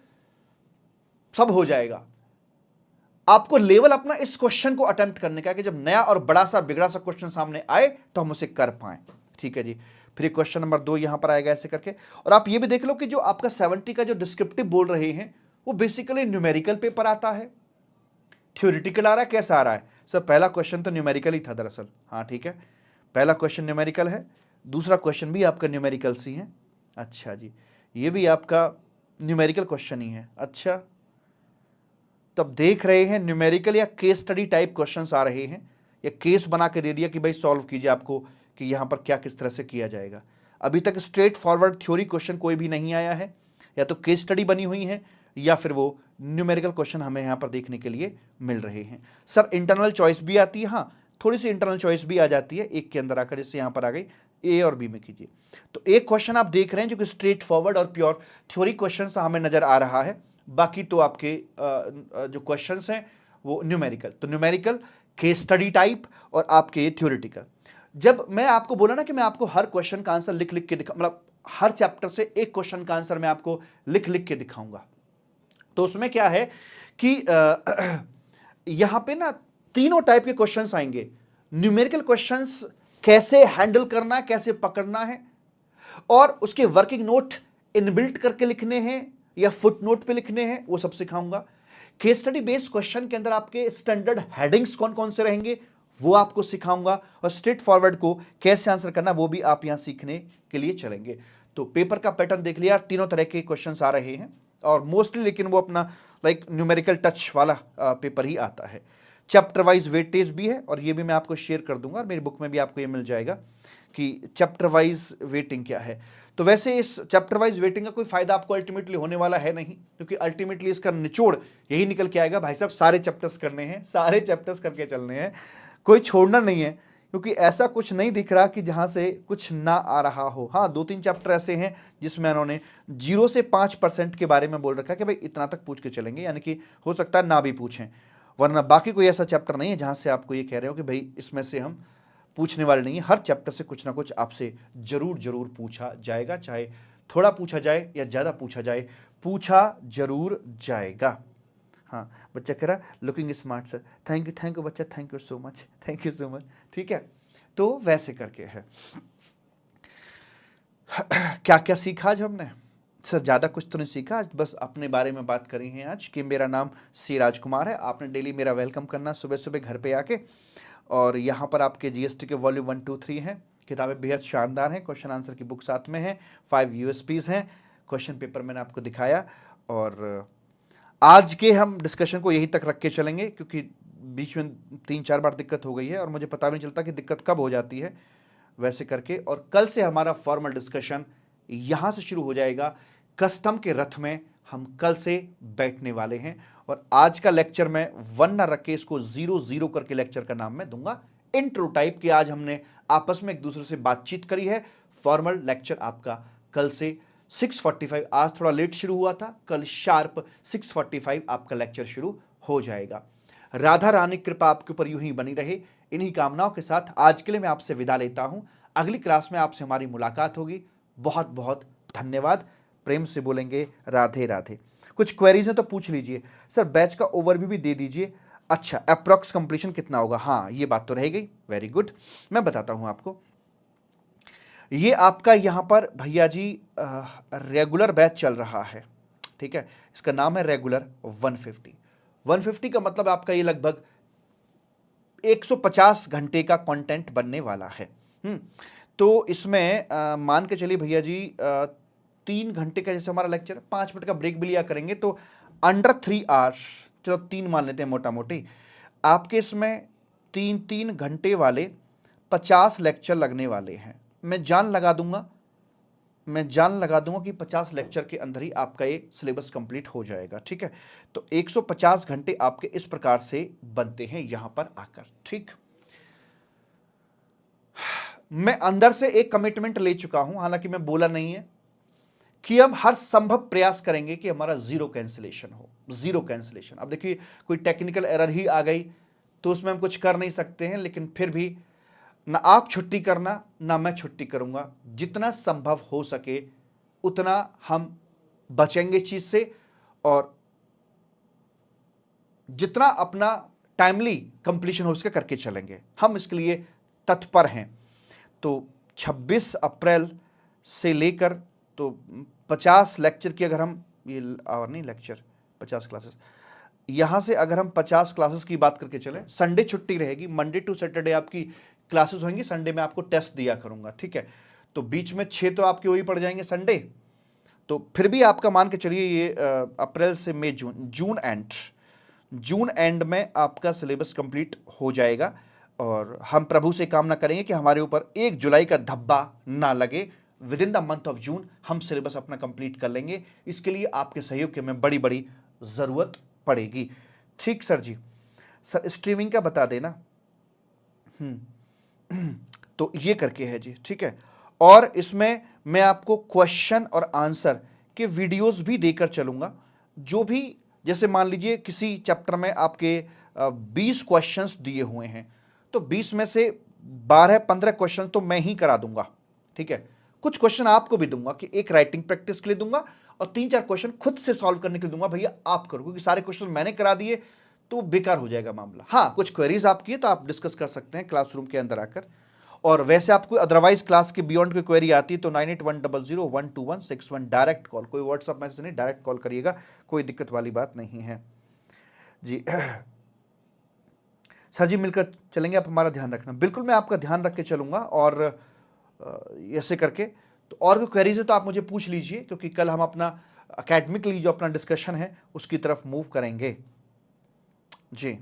सब हो जाएगा। आपको लेवल अपना इस क्वेश्चन को अटेम्प्ट करने का है कि जब नया और बड़ा सा बिगड़ा सा क्वेश्चन सामने आए तो हम उसे कर पाए। ठीक है जी। फिर क्वेश्चन नंबर 2 यहां पर आएगा ऐसे करके। और आप ये भी देख लो कि जो आपका 70 का जो डिस्क्रिप्टिव बोल रहे हैं वो बेसिकली न्यूमेरिकल पेपर आता है, थ्योरेटिकल आ रहा है, कैसा आ रहा है सर? पहला क्वेश्चन तो न्यूमेरिकल ही था दरअसल। हाँ ठीक है, पहला क्वेश्चन न्यूमेरिकल है, दूसरा क्वेश्चन भी आपका न्यूमेरिकल सी है। अच्छा जी, ये भी आपका न्यूमेरिकल क्वेश्चन ही है। अच्छा, तब देख रहे हैं न्यूमेरिकल या केस स्टडी टाइप क्वेश्चंस आ रहे हैं, या केस बना के दे दिया कि भाई सॉल्व कीजिए आपको कि यहां पर क्या किस तरह से किया जाएगा। अभी तक स्ट्रेट फॉरवर्ड थ्योरी क्वेश्चन कोई भी नहीं आया है, या तो केस स्टडी बनी हुई है या फिर वो न्यूमेरिकल क्वेश्चन हमें यहां पर देखने के लिए मिल रहे हैं। सर इंटरनल चॉइस भी आती है, हाँ थोड़ी सी इंटरनल चॉइस भी आ जाती है एक के अंदर आकर, जैसे यहां पर आ गई ए और बी में कीजिए। तो एक क्वेश्चन आप देख रहे हैं जो कि स्ट्रेट फॉरवर्ड और प्योर थ्योरी क्वेश्चन हमें नजर आ रहा है, बाकी तो आपके जो क्वेश्चंस हैं वो न्यूमेरिकल। तो न्यूमेरिकल, केस स्टडी टाइप और आपके थ्योरेटिकल। जब मैं आपको बोला ना कि मैं आपको हर क्वेश्चन का आंसर लिख लिख के दिखा, मतलब हर चैप्टर से एक क्वेश्चन का आंसर मैं आपको लिख लिख के दिखाऊंगा, तो उसमें क्या है कि यहां पे ना तीनों टाइप के क्वेश्चंस आएंगे। न्यूमेरिकल क्वेश्चंस कैसे हैंडल करना है, कैसे पकड़ना है, और उसके वर्किंग नोट इनबिल्ट करके लिखने हैं या फुट नोट पे लिखने हैं, वो सब सिखाऊंगा। केस स्टडी बेस्ड क्वेश्चन के अंदर आपके स्टैंडर्ड हेडिंग्स कौन कौन से रहेंगे वो आपको सिखाऊंगा, और स्ट्रेट फॉरवर्ड को कैसे आंसर करना वो भी आप यहां सीखने के लिए चलेंगे। तो पेपर का पैटर्न देख लिया, तीनों तरह के क्वेश्चंस आ रहे हैं, और मोस्टली लेकिन वो अपना लाइक न्यूमेरिकल टच वाला पेपर ही आता है। चैप्टर वाइज वेटेज भी है, और ये भी मैं आपको शेयर कर दूंगा, और मेरी बुक में भी आपको ये मिल जाएगा कि चैप्टर वाइज वेटिंग क्या है। तो वैसे इस चैप्टर वाइज वेटिंग का कोई फायदा आपको अल्टीमेटली होने वाला है नहीं, क्योंकि अल्टीमेटली इसका निचोड़ यही निकल के आएगा, भाई साहब सारे चैप्टर्स करने हैं, सारे चैप्टर्स करके चलने हैं, कोई छोड़ना नहीं है, क्योंकि ऐसा कुछ नहीं दिख रहा कि जहां से कुछ ना आ रहा हो। हाँ 2-3 चैप्टर ऐसे हैं जिसमें उन्होंने 0 से 5% के बारे में बोल रखा है कि भाई इतना तक पूछ के चलेंगे, यानी कि हो सकता है ना भी पूछें, वरना बाकी कोई ऐसा चैप्टर नहीं है जहां से आपको ये कह रहे हो कि भाई इसमें से हम पूछने वाले नहीं है। हर चैप्टर से कुछ ना कुछ आपसे जरूर जरूर पूछा जाएगा, चाहे थोड़ा पूछा जाए या ज़्यादा पूछा जाए, पूछा जरूर जाएगा। हाँ, बच्चा कह रहा looking smart sir, thank you बच्चा, thank you so much, thank you so much. ठीक है, तो वैसे करके है। क्या क्या सीखा आज हमने? सर ज़्यादा कुछ तो नहीं सीखा, आज बस अपने बारे में बात करी है आज कि मेरा नाम सी राजकुमार है। आपने डेली मेरा वेलकम करना सुबह सुबह घर पे आके, और यहाँ पर आपके जीएसटी के वॉल्यूम 1, 2, 3 हैं। किताबें बेहद शानदार हैं, क्वेश्चन आंसर की बुक साथ में है, 5 यूएसपीज़ हैं, क्वेश्चन पेपर मैंने आपको दिखाया। और आज के हम डिस्कशन को यहीं तक रख के चलेंगे, क्योंकि बीच में 3-4 बार दिक्कत हो गई है और मुझे पता भी नहीं चलता कि दिक्कत कब हो जाती है, वैसे करके। और कल से हमारा फॉर्मल डिस्कशन यहाँ से शुरू हो जाएगा। कस्टम के रथ में हम कल से बैठने वाले हैं, और आज का लेक्चर मैं 1 ना रख के इसको 0-0 करके लेक्चर का नाम मैं दूंगा इंट्रो टाइप के। आज हमने आपस में एक दूसरे से बातचीत करी है। फॉर्मल लेक्चर आपका कल से 6:45, आज थोड़ा लेट शुरू हुआ था, कल शार्प 6:45 आपका लेक्चर शुरू हो जाएगा। राधा रानी कृपा आपके ऊपर यूं ही बनी रहे, इन्हीं कामनाओं के साथ आज के लिए मैं आपसे विदा लेता हूं। अगली क्लास में आपसे हमारी मुलाकात होगी। बहुत बहुत धन्यवाद। प्रेम से बोलेंगे राधे राधे। कुछ क्वेरीज हैं तो पूछ लीजिए। सर बैच का ओवरव्यू भी दे दीजिए। अच्छा, अप्रॉक्स कंप्लीशन कितना होगा? हाँ, ये बात तो रह गई। वेरी गुड, मैं बताता हूं आपको। ये आपका यहां पर भैया जी रेगुलर बैच चल रहा है, ठीक है। इसका नाम है रेगुलर 150। 150 का मतलब आपका ये लगभग 150 घंटे का कंटेंट बनने वाला है। तो इसमें मान के चलिए भैया जी 3 घंटे का जैसे हमारा लेक्चर, 5 मिनट का ब्रेक भी लिया करेंगे, तो अंडर 3 आवर्स, चलो 3 मान लेते हैं मोटा मोटी, आपके इसमें 3-3 घंटे वाले 50 लेक्चर लगने वाले हैं। मैं जान लगा दूंगा कि 50 लेक्चर के अंदर ही आपका ये सिलेबस कंप्लीट हो जाएगा, ठीक है। तो 150 घंटे आपके इस प्रकार से बनते हैं यहां पर आकर, ठीक। मैं अंदर से एक कमिटमेंट ले चुका हूं, हालांकि मैं बोला नहीं है, कि हम हर संभव प्रयास करेंगे कि हमारा जीरो कैंसिलेशन हो, जीरो कैंसिलेशन। अब देखिए कोई टेक्निकल एरर ही आ गई तो उसमें हम कुछ कर नहीं सकते हैं, लेकिन फिर भी ना आप छुट्टी करना ना मैं छुट्टी करूंगा, जितना संभव हो सके उतना हम बचेंगे चीज से, और जितना अपना टाइमली कंप्लीशन हो सके करके चलेंगे, हम इसके लिए तत्पर हैं। तो 26 अप्रैल से लेकर तो 50 लेक्चर की अगर हम ये और नहीं लेक्चर 50 क्लासेस, यहां से अगर हम 50 क्लासेस की बात करके चले, संडे छुट्टी रहेगी, मंडे टू सैटरडे आपकी क्लासेस होंगी, संडे में आपको टेस्ट दिया करूंगा, ठीक है। तो बीच में 6 तो आपके वही पड़ जाएंगे संडे, तो फिर भी आपका मान के चलिए ये अप्रैल से मई जून एंड में आपका सिलेबस कंप्लीट हो जाएगा। और हम प्रभु से कामना करेंगे कि हमारे ऊपर 1 जुलाई का धब्बा ना लगे, with in the month of June हम सिलेबस अपना कंप्लीट कर लेंगे। इसके लिए आपके सहयोग की हमें बड़ी बड़ी ज़रूरत पड़ेगी, ठीक सर जी। सर स्ट्रीमिंग का बता देना। तो ये करके है जी, ठीक है। और इसमें मैं आपको क्वेश्चन और आंसर के वीडियोस भी देकर चलूंगा, जो भी, जैसे मान लीजिए किसी चैप्टर में आपके 20 क्वेश्चंस दिए हुए हैं, तो 20 में से 12-15 क्वेश्चन तो मैं ही करा दूंगा, ठीक है। कुछ क्वेश्चन आपको भी दूंगा कि एक राइटिंग प्रैक्टिस के लिए दूंगा, और 3-4 क्वेश्चन खुद से सॉल्व करने के लिए दूंगा, भैया आप करो, क्योंकि सारे क्वेश्चन मैंने करा दिए तो बेकार हो जाएगा मामला। हाँ, कुछ क्वेरीज आपकी है तो आप डिस्कस कर सकते हैं क्लासरूम के अंदर आकर, और वैसे आपको अदरवाइज क्लास के बियॉन्ड कोई क्वेरी आती है तो 9810012161 डायरेक्ट कॉल, कोई व्हाट्सअप मैसेज नहीं, डायरेक्ट कॉल करिएगा, कोई दिक्कत वाली बात नहीं है जी। सर जी मिलकर चलेंगे, आप हमारा ध्यान रखना। बिल्कुल मैं आपका ध्यान रख के चलूंगा, और ऐसे करके तो और कोई क्वेरीज है तो आप मुझे पूछ लीजिए, क्योंकि कल हम अपना अकेडमिकली जो अपना डिस्कशन है उसकी तरफ मूव करेंगे जी।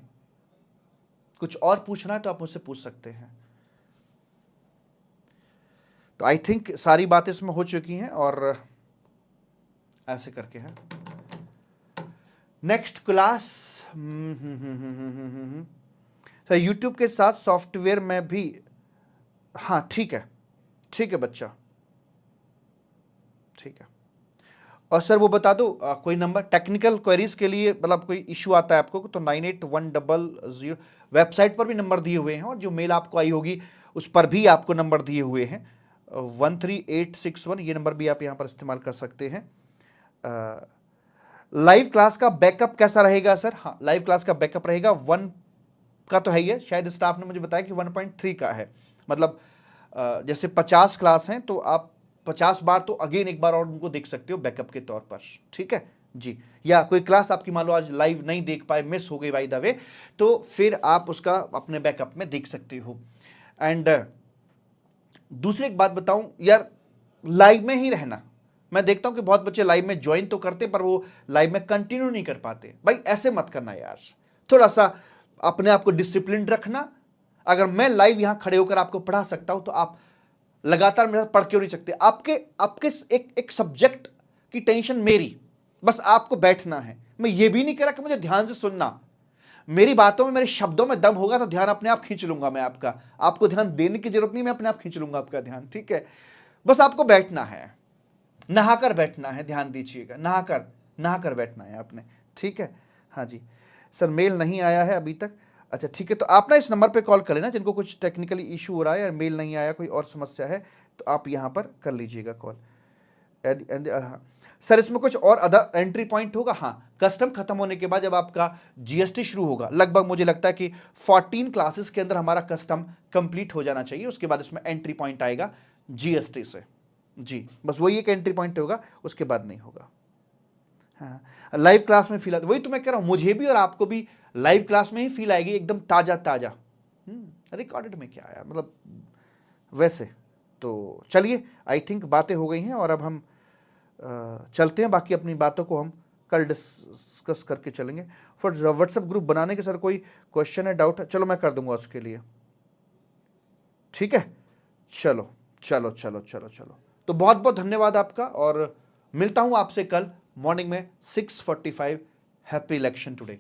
कुछ और पूछना है तो आप मुझसे पूछ सकते हैं। तो आई थिंक सारी बातें इसमें हो चुकी हैं, और ऐसे करके है नेक्स्ट क्लास। सर यूट्यूब के साथ सॉफ्टवेयर में भी, हाँ ठीक है बच्चा, ठीक है। और सर वो बता दो कोई नंबर टेक्निकल क्वेरीज के लिए, मतलब कोई इशू आता है आपको तो 981000 वेबसाइट पर भी नंबर दिए हुए हैं, और जो मेल आपको आई होगी उस पर भी आपको नंबर दिए हुए हैं 13861, ये नंबर भी आप यहाँ पर इस्तेमाल कर सकते हैं। लाइव क्लास का बैकअप कैसा रहेगा सर? हाँ, लाइव क्लास का बैकअप रहेगा 1 का तो है ही है, शायद स्टाफ ने मुझे बताया कि 1.3 का है। मतलब जैसे 50 क्लास हैं तो आप 50 बार तो अगेन एक बार और उनको देख सकते हो बैकअप के तौर पर, ठीक है जी। या कोई क्लास आपकी मान लो आज लाइव नहीं देख पाए, मिस हो गई बाय द वे, तो फिर आप उसका अपने बैकअप में देख सकते हो। एंड दूसरी एक बात बताऊं यार, लाइव में ही रहना। मैं देखता हूं कि बहुत बच्चे लाइव में ज्वाइन तो करते पर वो लाइव में कंटिन्यू नहीं कर पाते। भाई ऐसे मत करना यार, थोड़ा सा अपने आप को डिसिप्लिन रखना। अगर मैं लाइव यहां खड़े होकर आपको पढ़ा सकता हूं तो आप लगातार मेरे साथ पढ़ क्यों नहीं सकते? आपके आपके एक सब्जेक्ट की टेंशन मेरी, बस आपको बैठना है। मैं ये भी नहीं कह रहा कि मुझे ध्यान से सुनना, मेरी बातों में मेरे शब्दों में दम होगा तो ध्यान अपने आप खींच लूंगा मैं आपका। आपको ध्यान देने की जरूरत नहीं, मैं अपने आप खींच लूंगा आपका ध्यान, ठीक है। बस आपको बैठना है, नहाकर बैठना है, ध्यान दीजिएगा, नहाकर नहाकर बैठना है आपने, ठीक है। हाँ जी सर, मेल नहीं आया है अभी तक। अच्छा ठीक है, तो आप ना इस नंबर पे कॉल कर लेना जिनको कुछ टेक्निकली इशू हो रहा है या मेल नहीं आया, कोई और समस्या है तो आप यहाँ पर कर लीजिएगा कॉल। हाँ सर, इसमें कुछ और अदर एंट्री पॉइंट होगा? हाँ, कस्टम खत्म होने के बाद जब आपका जीएसटी शुरू होगा, लगभग मुझे लगता है कि 14 क्लासेस के अंदर हमारा कस्टम कंप्लीट हो जाना चाहिए, उसके बाद इसमें एंट्री पॉइंट आएगा जीएसटी से जी। बस वही एक एंट्री पॉइंट होगा, उसके बाद नहीं होगा। हाँ, लाइव क्लास में फील आता, वही तो मैं कह रहा हूं, मुझे भी और आपको भी लाइव क्लास में ही फील आएगी, एकदम ताजा ताजा। रिकॉर्डेड में क्या यार, मतलब वैसे तो चलिए, आई थिंक बातें हो गई हैं और अब हम चलते हैं। बाकी अपनी बातों को हम कल डिस्कस करके चलेंगे। फिर व्हाट्सएप ग्रुप बनाने के सर कोई क्वेश्चन है, डाउट है? चलो मैं कर दूंगा उसके लिए, ठीक है। चलो चलो चलो चलो चलो, तो बहुत बहुत धन्यवाद आपका और मिलता हूं आपसे कल मॉर्निंग में 6:45। Happy election today.